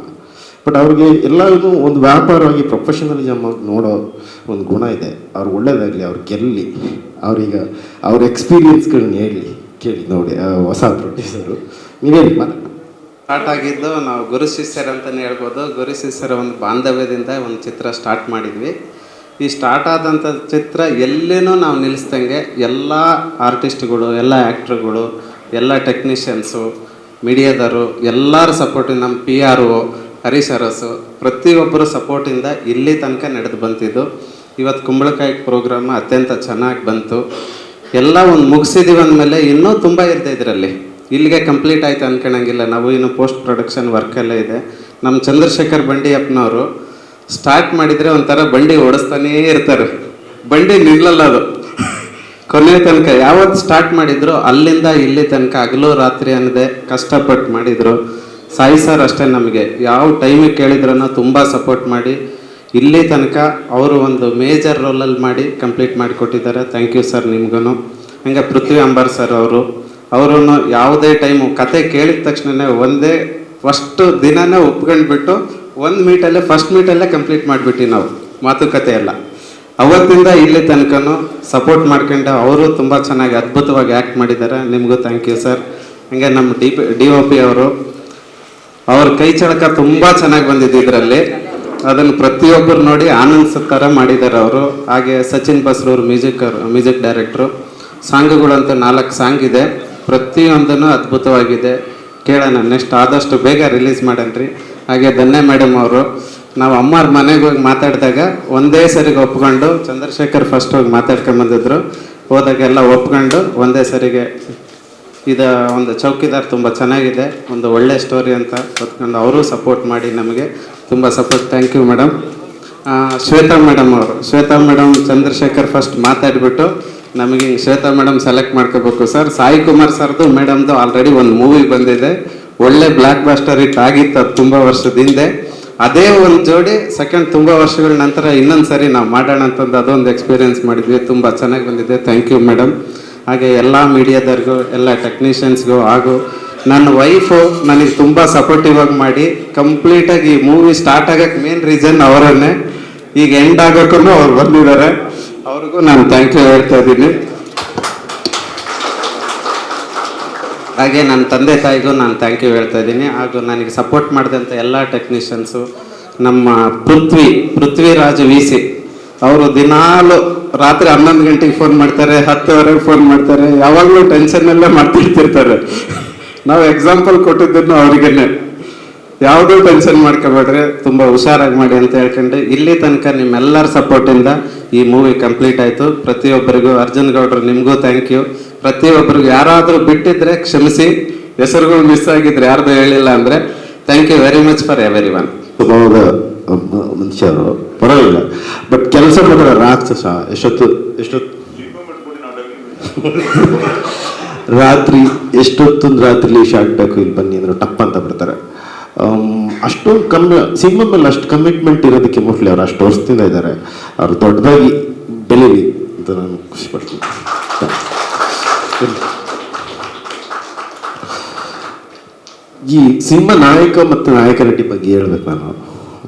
ಬಟ್ ಅವ್ರಿಗೆ ಎಲ್ಲರೂ ಒಂದು ವ್ಯಾಪಾರವಾಗಿ ಪ್ರೊಫೆಷನಲಿಸಮ್ ನೋಡೋ ಒಂದು ಗುಣ ಇದೆ. ಅವ್ರು ಒಳ್ಳೇದಾಗಲಿ, ಅವ್ರು ಗೆಲ್ಲಿ, ಅವ್ರೀಗ ಅವ್ರ ಎಕ್ಸ್ಪೀರಿಯನ್ಸ್ಗಳನ್ನ ಕೇಳಿ ನೋಡಿ. ಹೊಸ ಪ್ರೊಡ್ಯೂಸರು ನೀವು ಹೇಳಿ ಮಾತಾಡಿ. ಸ್ಟಾರ್ಟ್ ಆಗಿದ್ದು ನಾವು ಗುರು ಶಿಷ್ಯರು ಅಂತಲೇ ಹೇಳ್ಬೋದು. ಗುರು ಶಿಷ್ಯರ ಒಂದು ಬಾಂಧವ್ಯದಿಂದ ಒಂದು ಚಿತ್ರ ಸ್ಟಾರ್ಟ್ ಮಾಡಿದ್ವಿ. ಈ ಸ್ಟಾರ್ಟ್ ಆದಂಥ ಚಿತ್ರ ಎಲ್ಲಿನೂ ನಾವು ನಿಲ್ಲಿಸ್ದಂಗೆ ಎಲ್ಲ ಆರ್ಟಿಸ್ಟ್ಗಳು, ಎಲ್ಲ ಆ್ಯಕ್ಟ್ರುಗಳು, ಎಲ್ಲ ಟೆಕ್ನಿಷಿಯನ್ಸು, ಮೀಡಿಯಾದವರು ಎಲ್ಲರ ಸಪೋರ್ಟಿಂದ, ನಮ್ಮ PR ಹರೀಶ್ ಅರಸು, ಪ್ರತಿಯೊಬ್ಬರ ಸಪೋರ್ಟಿಂದ ಇಲ್ಲಿ ತನಕ ನಡೆದು ಬಂತಿದ್ದು. ಇವತ್ತು ಕುಂಬಳಕಾಯಿ ಪ್ರೋಗ್ರಾಮ್ ಅತ್ಯಂತ ಚೆನ್ನಾಗಿ ಬಂತು. ಎಲ್ಲ ಒಂದು ಮುಗಿಸಿದ್ದೀವಿ ಅಂದಮೇಲೆ ಇನ್ನೂ ತುಂಬ ಇರುತ್ತೆ ಇದರಲ್ಲಿ. ಇಲ್ಲಿಗೆ ಕಂಪ್ಲೀಟ್ ಆಯ್ತು ಅನ್ಕೊಳಂಗಿಲ್ಲ. ನಾವು ಇನ್ನು ಪೋಸ್ಟ್ ಪ್ರೊಡಕ್ಷನ್ ವರ್ಕೆಲ್ಲ ಇದೆ. ನಮ್ಮ ಚಂದ್ರಶೇಖರ್ ಬಂಡಿಯಪ್ಪನವರು ಸ್ಟಾರ್ಟ್ ಮಾಡಿದರೆ ಒಂಥರ ಬಂಡಿ ಓಡಿಸ್ತಾನೇ ಇರ್ತಾರೆ, ಬಂಡಿ ನಿಲ್ಲಲ್ಲ ಅದು ಕೊನೆ ತನಕ. ಯಾವತ್ತು ಸ್ಟಾರ್ಟ್ ಮಾಡಿದ್ರು ಅಲ್ಲಿಂದ ಇಲ್ಲಿ ತನಕ ಹಗಲು ರಾತ್ರಿ ಅನ್ನದೆ ಕಷ್ಟಪಟ್ಟು ಮಾಡಿದರು. ಸಾಯಿ ಸರ್ ಅಷ್ಟೇ, ನಮಗೆ ಯಾವ ಟೈಮಿಗೆ ಕೇಳಿದ್ರೂ ತುಂಬ ಸಪೋರ್ಟ್ ಮಾಡಿ ಇಲ್ಲಿ ತನಕ ಅವರು ಒಂದು ಮೇಜರ್ ರೋಲಲ್ಲಿ ಮಾಡಿ ಕಂಪ್ಲೀಟ್ ಮಾಡಿಕೊಟ್ಟಿದ್ದಾರೆ. ಥ್ಯಾಂಕ್ ಯು ಸರ್ ನಿಮ್ಗೂ. ಹಂಗೆ ಪೃಥ್ವಿ ಅಂಬಾರ್ ಸರ್ ಅವರು ಯಾವುದೇ ಟೈಮು ಕತೆ ಕೇಳಿದ ತಕ್ಷಣ ಒಂದೇ ಫಸ್ಟ್ ದಿನನೇ ಒಪ್ಕೊಂಡ್ಬಿಟ್ಟು ಫಸ್ಟ್ ಮೀಟಲ್ಲೇ ಕಂಪ್ಲೀಟ್ ಮಾಡಿಬಿಟ್ಟು ನಾವು ಮಾತುಕತೆ ಎಲ್ಲ ಅವತ್ತಿಂದ ಇಲ್ಲಿ ತನಕನೂ ಸಪೋರ್ಟ್ ಮಾಡ್ಕೊಂಡು ಅವರು ತುಂಬ ಚೆನ್ನಾಗಿ ಅದ್ಭುತವಾಗಿ ಆ್ಯಕ್ಟ್ ಮಾಡಿದ್ದಾರೆ. ನಿಮಗೂ ಥ್ಯಾಂಕ್ ಯು ಸರ್. ಹಂಗೆ ನಮ್ಮ DOP ಅವರು ಅವ್ರ ಕೈ ಚಳಕ ತುಂಬ ಚೆನ್ನಾಗಿ ಬಂದಿದ್ದು ಇದರಲ್ಲಿ. ಅದನ್ನು ಪ್ರತಿಯೊಬ್ಬರು ನೋಡಿ ಆನಂದಿಸೋ ಥರ ಮಾಡಿದ್ದಾರೆ ಅವರು. ಹಾಗೆ ಸಚಿನ್ ಬಸ್ರೂರು ಮ್ಯೂಸಿಕ್ ಡೈರೆಕ್ಟ್ರು. ಸಾಂಗುಗಳಂತೂ 4 ಸಾಂಗ್ ಇದೆ, ಪ್ರತಿಯೊಂದೂ ಅದ್ಭುತವಾಗಿದೆ. ಕೇಳೋಣ, ನೆಕ್ಸ್ಟ್ ಆದಷ್ಟು ಬೇಗ ರಿಲೀಸ್ ಮಾಡನ್ರಿ. ಹಾಗೆ ಧನ್ಯ ಮೇಡಮ್ ಅವರು, ನಾವು ಅಮ್ಮವ್ರ ಮನೆಗೆ ಹೋಗಿ ಮಾತಾಡಿದಾಗ ಒಂದೇ ಸರಿಗೆ ಒಪ್ಕೊಂಡು, ಚಂದ್ರಶೇಖರ್ ಫಸ್ಟ್ ಹೋಗಿ ಮಾತಾಡ್ಕೊಂಬಂದಿದ್ರು, ಹೋದಾಗೆಲ್ಲ ಒಪ್ಕೊಂಡು ಒಂದೇ ಸರಿಗೆ ಇದು ಒಂದು ಚೌಕಿದಾರ್ ತುಂಬ ಚೆನ್ನಾಗಿದೆ, ಒಂದು ಒಳ್ಳೆ ಸ್ಟೋರಿ ಅಂತ ಹೊತ್ಕೊಂಡು ಅವರು ಸಪೋರ್ಟ್ ಮಾಡಿ ನಮಗೆ ತುಂಬ support. Thank you madam. Shweta madam ಅವರು, ಶ್ವೇತಾ ಮೇಡಮ್ ಚಂದ್ರಶೇಖರ್ ಫಸ್ಟ್ ಮಾತಾಡಿಬಿಟ್ಟು ನಮಗೆ ಶ್ವೇತಾ ಮೇಡಮ್ ಸೆಲೆಕ್ಟ್ ಮಾಡ್ಕೋಬೇಕು ಸರ್. ಸಾಯಿ ಕುಮಾರ್ ಸರ್ದು ಮೇಡಮ್ದು ಆಲ್ರೆಡಿ ಒಂದು ಮೂವಿ ಬಂದಿದೆ, ಒಳ್ಳೆ ಬ್ಲಾಕ್ ಬಾಸ್ಟರ್ ಹಿಟ್ ಆಗಿತ್ತು ಅದು ತುಂಬ ವರ್ಷದ ಹಿಂದೆ. ಅದೇ ಒಂದು ಜೋಡಿ ಸೆಕೆಂಡ್ ತುಂಬ ವರ್ಷಗಳ ನಂತರ ಇನ್ನೊಂದು ಸರಿ ನಾವು ಮಾಡೋಣ ಅಂತಂದು ಅದೊಂದು ಎಕ್ಸ್ಪೀರಿಯೆನ್ಸ್ ಮಾಡಿದ್ವಿ, ತುಂಬ ಚೆನ್ನಾಗಿ ಬಂದಿದೆ. Thank you madam. ಹಾಗೆ ಎಲ್ಲ ಮೀಡಿಯಾದವ್ರಿಗೂ, ಎಲ್ಲ ಟೆಕ್ನಿಷಿಯನ್ಸ್ಗೂ, ಹಾಗೂ ನನ್ನ ವೈಫು ನನಗೆ ತುಂಬ ಸಪೋರ್ಟಿವ್ ಆಗಿ ಮಾಡಿ ಕಂಪ್ಲೀಟಾಗಿ ಈ ಮೂವಿ ಸ್ಟಾರ್ಟ್ ಆಗೋಕ್ಕೆ ಮೇನ್ ರೀಸನ್ ಅವರನ್ನೇ. ಈಗ ಎಂಡ್ ಆಗೋಕ್ಕೂ ಅವ್ರು ಬಂದಿದ್ದಾರೆ, ಅವ್ರಿಗೂ ನಾನು ಥ್ಯಾಂಕ್ ಯು ಹೇಳ್ತಾ ಇದ್ದೀನಿ. ಹಾಗೆ ನನ್ನ ತಂದೆ ತಾಯಿಗೂ ನಾನು ಥ್ಯಾಂಕ್ ಯು ಹೇಳ್ತಾ ಇದ್ದೀನಿ. ಹಾಗೂ ನನಗೆ ಸಪೋರ್ಟ್ ಮಾಡಿದಂಥ ಎಲ್ಲ ಟೆಕ್ನಿಷಿಯನ್ಸು, ನಮ್ಮ ಪೃಥ್ವಿರಾಜ್ VC ಅವರು ದಿನಾಲು ರಾತ್ರಿ 11 ಗಂಟೆಗೆ ಫೋನ್ ಮಾಡ್ತಾರೆ, 10ವರೆಗೆ ಫೋನ್ ಮಾಡ್ತಾರೆ, ಯಾವಾಗಲೂ ಟೆನ್ಷನ್ನಲ್ಲೇ ಮಾಡ್ತಿರ್ತಿರ್ತಾರೆ. ನಾವು ಎಕ್ಸಾಂಪಲ್ ಕೊಟ್ಟಿದ್ದನ್ನು ಅವ್ರಿಗೇನೆ, ಯಾವುದೂ ಟೆನ್ಷನ್ ಮಾಡ್ಕೋಬೇಡ್ರಿ, ತುಂಬ ಹುಷಾರಾಗಿ ಮಾಡಿ ಅಂತ ಹೇಳ್ಕೊಂಡು ಇಲ್ಲಿ ತನಕ ನಿಮ್ಮೆಲ್ಲರ ಸಪೋರ್ಟಿಂದ ಈ ಮೂವಿ ಕಂಪ್ಲೀಟ್ ಆಯಿತು. ಪ್ರತಿಯೊಬ್ಬರಿಗೂ, ಅರ್ಜುನ್ ಗೌಡ್ರು ನಿಮಗೂ ಥ್ಯಾಂಕ್ ಯು. ಪ್ರತಿಯೊಬ್ಬರಿಗೂ ಯಾರಾದರೂ ಬಿಟ್ಟಿದ್ರೆ ಕ್ಷಮಿಸಿ, ಹೆಸರುಗಳು ಮಿಸ್ ಆಗಿದ್ರೆ ಯಾರ್ದು ಹೇಳಿಲ್ಲ ಅಂದರೆ thank you very much for everyone. ಸ್ವಭಾವದ ಮನುಷ್ಯರು ಪರವಾಗಿಲ್ಲ, ಬಟ್ ಕೆಲಸ ಮಾಡಿದ್ರೆ ರಾಕ್ಷಸ. ಎಷ್ಟೊತ್ತು ರಾತ್ರಿ ಶಾರ್ಟ್ ಬೇಕು, ಇಲ್ಲಿ ಬನ್ನಿ ಅಂದ್ರೆ ಟಪ್ ಅಂತ ಬಿಡ್ತಾರೆ. ಅಷ್ಟೊಂದು ಸಿನಿಮಾ ಮೇಲೆ ಅಷ್ಟು ಕಮಿಟ್ಮೆಂಟ್ ಇರೋದಕ್ಕೆ ಮೋಸ್ಟ್ಲಿ ಅವ್ರು ಅಷ್ಟು ವರ್ಷದಿಂದ ಇದ್ದಾರೆ. ಅವರು ದೊಡ್ಡದಾಗಿ ಬೆಳೀಲಿ ಅಂತ ನಾನು ಖುಷಿ ಪಡ್ತೀನಿ. ಈ ಸಿನಿಮಾ ನಾಯಕ ಮತ್ತು ನಾಯಕ ನಟಿ ಬಗ್ಗೆ ಹೇಳ್ಬೇಕು ನಾನು.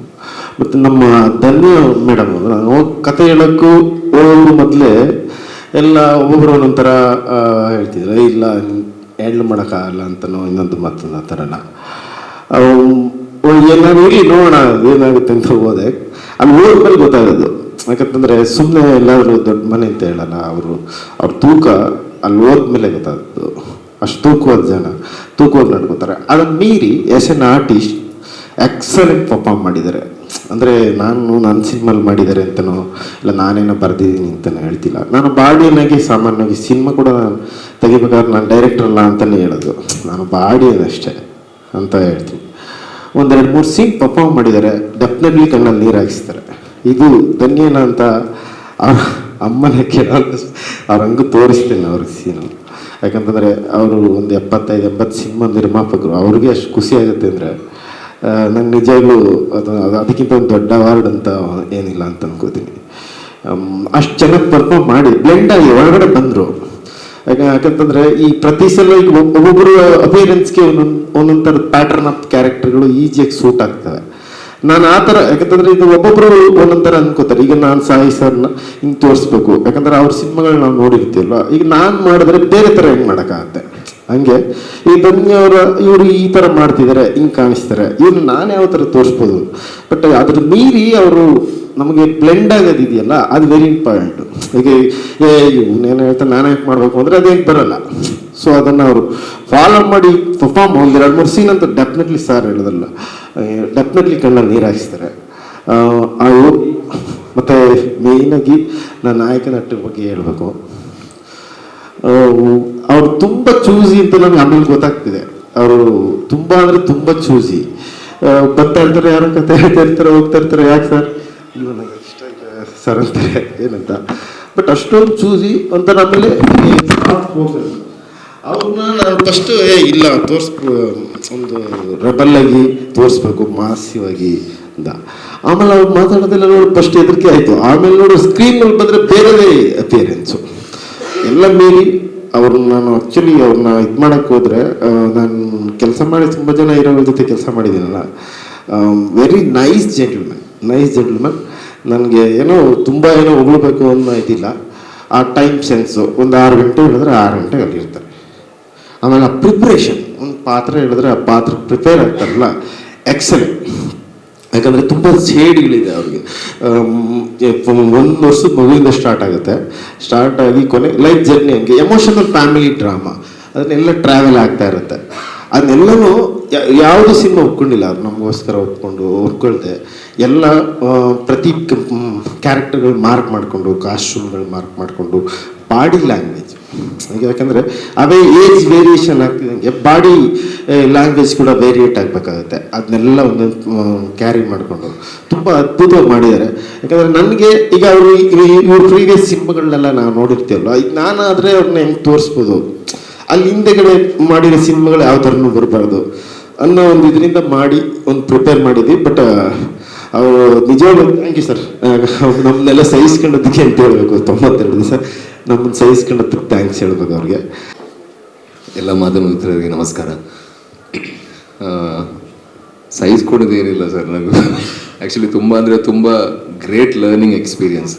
ಮತ್ತು ನಮ್ಮ ಧನ್ಯ ಮೇಡಮ್ ನಾವು ಕತೆ ಹೇಳೋಕ್ಕೂ ಹೋಗೋರು ಮೊದಲೇ ಎಲ್ಲ ಒಬ್ಬೊಬ್ಬರು ಒಂದೊಂಥರ ಹೇಳ್ತಿದ್ರು, ಇಲ್ಲ ಹ್ಯಾಂಡ್ಲ್ ಮಾಡೋಕ್ಕಾಗಲ್ಲ ಅಂತನೋ ಇನ್ನೊಂದು ಮತ್ತೊಂದು ಆ ಥರನ. ನಾನು ಇಲ್ಲಿ ನೋಡೋಣ ಏನಾಗುತ್ತೆ ಅಂತ ಹೋದೆ. ಅಲ್ಲಿ ಹೋದ್ಮೇಲೆ ಗೊತ್ತಾಗೋದು, ಯಾಕಂತಂದರೆ ಸುಮ್ಮನೆ ಎಲ್ಲಾದರೂ ದೊಡ್ಡ ಮನೆ ಅಂತ ಹೇಳಲ್ಲ, ಅವ್ರ ತೂಕ ಅಲ್ಲಿ ಹೋದ್ಮೇಲೆ ಗೊತ್ತಾಗೋದು. ಅಷ್ಟು ತೂಕವಾದ ನಡ್ಕೋತಾರೆ. ಅದನ್ನು ಮೀರಿ S N artist excellent perform ಮಾಡಿದ್ದಾರೆ. ಅಂದರೆ ನನ್ನ ಸಿನಿಮಾಲ್ಲಿ ಮಾಡಿದ್ದಾರೆ ಅಂತನೋ ಇಲ್ಲ ನಾನೇನೋ ಬರೆದಿದ್ದೀನಿ ಅಂತಲೂ ಹೇಳ್ತಿಲ್ಲ. ನಾನು ಬಾಡಿಯನ್ನಾಗಿ ಸಾಮಾನ್ಯವಾಗಿ ಸಿನಿಮಾ ಕೂಡ ತೆಗಿಬೇಕಾದ್ರೆ ನಾನು ಡೈರೆಕ್ಟರ್ ಅಲ್ಲ ಅಂತಲೇ ಹೇಳೋದು, ನಾನು ಬಾಡಿಯನ್ನಷ್ಟೇ ಅಂತ ಹೇಳ್ತೀನಿ. 1-2-3 ಸೀನ್ ಪರ್ಫಾರ್ಮ್ ಮಾಡಿದ್ದಾರೆ, ಡೆಫಿನೆಟ್ಲಿ ಕಣ್ಣಲ್ಲಿ ನೀರು ಹಾಕಿಸ್ತಾರೆ. ಇದು ಧನ್ಯನ ಅಂತ ಅವ್ರ ಅಮ್ಮನ ಕೇಳೋ ಅವ್ರ ಹಂಗೂ ತೋರಿಸ್ತೇನೆ ಅವ್ರಿಗೆ ಸೀನು. ಯಾಕಂತಂದರೆ ಅವರು ಒಂದು 75-80 ಸಿನಿಮಾ ನಿರ್ಮಾಪಕರು, ಅವ್ರಿಗೆ ಅಷ್ಟು ಖುಷಿ ಆಗುತ್ತೆ ಅಂದರೆ ನಂಗೆ ನಿಜವಾಗ್ಲೂ ಅದಕ್ಕಿಂತ ಒಂದು ದೊಡ್ಡ ಅವಾರ್ಡ್ ಅಂತ ಏನಿಲ್ಲ ಅಂತ ಅನ್ಕೋತೀನಿ. ಅಷ್ಟು ಚೆನ್ನಾಗಿ ಪರ್ಫಾರ್ಮ್ ಮಾಡಿ ಬ್ಲೆಂಡ್ ಆಗಿ ಒಳಗಡೆ ಬಂದರು. ಯಾಕಂತಂದರೆ ಈ ಪ್ರತಿ ಸಲ ಈಗ ಒಬ್ಬೊಬ್ಬರು ಅಪಿಯರೆನ್ಸ್ಗೆ ಒಂದೊಂದು ಥರದ ಪ್ಯಾಟರ್ನ್ ಆಫ್ ಕ್ಯಾರೆಕ್ಟರ್ಗಳು ಈಸಿಯಾಗಿ ಸೂಟ್ ಆಗ್ತವೆ. ನಾನು ಆ ಥರ, ಯಾಕಂತಂದರೆ ಇದು ಒಬ್ಬೊಬ್ಬರು ಒಂದೊಂಥರ ಅನ್ಕೋತಾರೆ. ಈಗ ನಾನು ಸಾಯಿ ಸರ್ನ ಹಿಂಗೆ ತೋರಿಸ್ಬೇಕು, ಯಾಕಂದ್ರೆ ಅವ್ರ ಸಿನಿಮಾಗಳು ನಾವು ನೋಡಿರ್ತೀವಲ್ವ. ಈಗ ನಾನು ಮಾಡಿದ್ರೆ ಬೇರೆ ಥರ ಹೆಂಗೆ ಮಾಡೋಕ್ಕಾಗತ್ತೆ. ಹಂಗೆ ಈ ಇವರು ಈ ಥರ ಮಾಡ್ತಿದ್ದಾರೆ, ಹಿಂಗೆ ಕಾಣಿಸ್ತಾರೆ, ಇವ್ರು ನಾನು ಯಾವ ಥರ ತೋರಿಸ್ಬೋದು. ಬಟ್ ಅದ್ರ ಮೀರಿ ಅವರು ನಮಗೆ ಬ್ಲೆಂಡ್ ಆಗೋದಿದೆಯಲ್ಲ, ಅದು ವೆರಿ ಇಂಪಾರ್ಟೆಂಟು. ಈಗ ಇವನೇನು ಹೇಳ್ತಾರೆ ನಾನು ಯಾಕೆ ಮಾಡಬೇಕು ಅಂದರೆ ಅದೇನು ಬರೋಲ್ಲ. ಸೊ ಅದನ್ನು ಅವರು ಫಾಲೋ ಮಾಡಿ ಪರ್ಫಾರ್ಮ್ 1-2-3 ಸೀನ್ ಅಂತ ಡೆಫಿನೆಟ್ಲಿ ಸಾರ್ ಹೇಳೋದಲ್ಲ, ಡೆಫಿನೆಟ್ಲಿ ಕಣ್ಣಲ್ಲಿ ನೀರು ಹಾಕಿಸ್ತಾರೆ. ಅವರು ಮತ್ತು ಮೇಯ್ನಾಗಿ ನಾನು ನಾಯಕ ನಟರ ಬಗ್ಗೆ ಹೇಳಬೇಕು. ಅವ್ರು ತುಂಬ ಚೂಸಿ ಅಂತ ನನಗೆ ಆಮೇಲೆ ಗೊತ್ತಾಗ್ತಿದೆ. ಅವರು ತುಂಬ ಅಂದರೆ ತುಂಬ ಚೂಸಿ. ಬರ್ತಾ ಇರ್ತಾರೆ, ಯಾರೋ ಕತೆ ಹೇಳ್ತಾ ಇರ್ತಾರೆ, ಹೋಗ್ತಾ ಇರ್ತಾರೆ. ಯಾಕೆ ಸರ್? ಇಲ್ಲ ನನಗೆ ಇಷ್ಟ ಇಲ್ಲ ಸರ್ ಅಂತಾರೆ, ಏನಂತ. ಬಟ್ ಅಷ್ಟೊಂದು ಚೂಸಿ ಒಂಥರ. ಆಮೇಲೆ ಅವ್ರನ್ನ ನಾನು ಫಸ್ಟು ಇಲ್ಲ ಒಂದು ರೆಬಲ್ಲಾಗಿ ತೋರಿಸ್ಬೇಕು, ಮಾಸಿವಾಗಿ ಅಂತ. ಆಮೇಲೆ ಅವ್ರು ಮಾತಾಡೋದೆಲ್ಲ ನೋಡಿ ಫಸ್ಟ್ ಹೆದರಿಕೆ ಆಯಿತು. ಆಮೇಲೆ ನೋಡಿ ಸ್ಕ್ರೀನಲ್ಲಿ ಬಂದರೆ ಬೇರೆದೇ ಅಪಿಯರೆನ್ಸು ಎಲ್ಲ ಮೀರಿ ಅವ್ರನ್ನ ನಾನು ಆ್ಯಕ್ಚುಲಿ ಅವ್ರನ್ನ ಇದು ಮಾಡೋಕ್ಕೆ ಹೋದರೆ, ನಾನು ಕೆಲಸ ಮಾಡಿ ತುಂಬ ಜನ ಹೀರೋಗಳ ಜೊತೆ ಕೆಲಸ ಮಾಡಿದ್ದೀನಲ್ಲ, ವೆರಿ ನೈಸ್ ಜೆಂಟಲ್ಮನ್. ನನಗೆ ಏನೋ ತುಂಬ ಏನೋ ಹೊಗಳ್ಬೇಕು ಅನ್ನೋ ಇದಿಲ್ಲ. ಆ ಟೈಮ್ ಸೆನ್ಸು ಒಂದು 6 ಗಂಟೆ ಹೇಳಿದ್ರೆ 6 ಗಂಟೆಗೆ ಅಲ್ಲಿರ್ತಾರೆ. ಆಮೇಲೆ ಆ ಪ್ರಿಪ್ರೇಷನ್, ಒಂದು ಪಾತ್ರ ಹೇಳಿದ್ರೆ ಆ ಪಾತ್ರ ಪ್ರಿಪೇರ್ ಆಗ್ತಾರಲ್ಲ, ಎಕ್ಸಲೆಂಟ್. ಯಾಕಂದರೆ ತುಂಬ ಶೇಡ್ಗಳಿದೆ ಅವ್ರಿಗೆ. 1 ವರ್ಷದ ಮಗುವಿಂದ ಸ್ಟಾರ್ಟ್ ಆಗಿ ಕೊನೆ ಲೈಫ್ ಜರ್ನಿ, ಹಂಗೆ ಎಮೋಷನಲ್ ಫ್ಯಾಮಿಲಿ ಡ್ರಾಮಾ, ಅದನ್ನೆಲ್ಲ ಟ್ರಾವೆಲ್ ಆಗ್ತಾ ಇರುತ್ತೆ. ಅದನ್ನೆಲ್ಲನೂ ಯಾವುದೇ ಸಿನಿಮಾ ಒಪ್ಕೊಂಡಿಲ್ಲ, ಅವ್ರು ನಮಗೋಸ್ಕರ ಒಪ್ಕೊಳ್ದೆ ಎಲ್ಲ ಪ್ರತಿ ಕ್ಯಾರೆಕ್ಟರ್ಗಳು ಮಾರ್ಕ್ ಮಾಡಿಕೊಂಡು, ಕಾಸ್ಟ್ಯೂಮ್ಗಳು ಮಾರ್ಕ್ ಮಾಡಿಕೊಂಡು, ಬಾಡಿ ಲ್ಯಾಂಗ್ವೇಜ್, ಯಾಕಂದರೆ ಅವೇ ಏಜ್ ವೇರಿಯೇಷನ್ ಆಗ್ತಿದ್ದಂಗೆ ಬಾಡಿ ಲ್ಯಾಂಗ್ವೇಜ್ ಕೂಡ ವೇರಿಯೇಟ್ ಆಗಬೇಕಾಗುತ್ತೆ. ಅದನ್ನೆಲ್ಲ ಒಂದೊಂದು ಕ್ಯಾರಿ ಮಾಡಿಕೊಂಡು ತುಂಬ ಅದ್ಭುತವಾಗಿ ಮಾಡಿದ್ದಾರೆ. ಯಾಕಂದರೆ ನನಗೆ ಈಗ ಅವರು ಇವ್ರ ಪ್ರೀವಿಯಸ್ ಸಿನಿಮಾಗಳನ್ನೆಲ್ಲ ನಾವು ನೋಡಿರ್ತೀವಲ್ಲ, ಈಗ ನಾನಾದರೆ ಅವ್ರನ್ನ ಹೆಂಗೆ ತೋರಿಸ್ಬೋದು, ಅಲ್ಲಿ ಹಿಂದೆಗಡೆ ಮಾಡಿರೋ ಸಿನಿಮಾಗಳು ಯಾವ ಥರನೂ ಬರಬಾರ್ದು ಅನ್ನೋ ಒಂದು ಇದರಿಂದ ಮಾಡಿ ಒಂದು ಪ್ರಿಪೇರ್ ಮಾಡಿದ್ವಿ. ಬಟ್ ಅವರು ನಿಜವಾಗ್ಲೂ ಥ್ಯಾಂಕ್ ಯು ಸರ್, ನಮ್ಮನ್ನೆಲ್ಲ ಸಹಿಸ್ಕೊಂಡೋದಕ್ಕೆ ಅಂತ ಹೇಳಬೇಕು. 92 ದಿವಸ ನಮ್ಮನ್ನು ಸಹಿಸ್ಕೊಂಡೋದಕ್ಕೆ ಥ್ಯಾಂಕ್ಸ್ ಹೇಳ್ಬೇಕು ಅವ್ರಿಗೆ. ಎಲ್ಲ ಮಾಧ್ಯಮ ಮಿತ್ರರಿಗೆ ನಮಸ್ಕಾರ. ಸಹಿಸ್ಕೊಡೋದೇನಿಲ್ಲ ಸರ್, ನನಗೆ ಆ್ಯಕ್ಚುಲಿ ತುಂಬ ಅಂದರೆ ತುಂಬ ಗ್ರೇಟ್ ಲರ್ನಿಂಗ್ ಎಕ್ಸ್ಪೀರಿಯನ್ಸ್.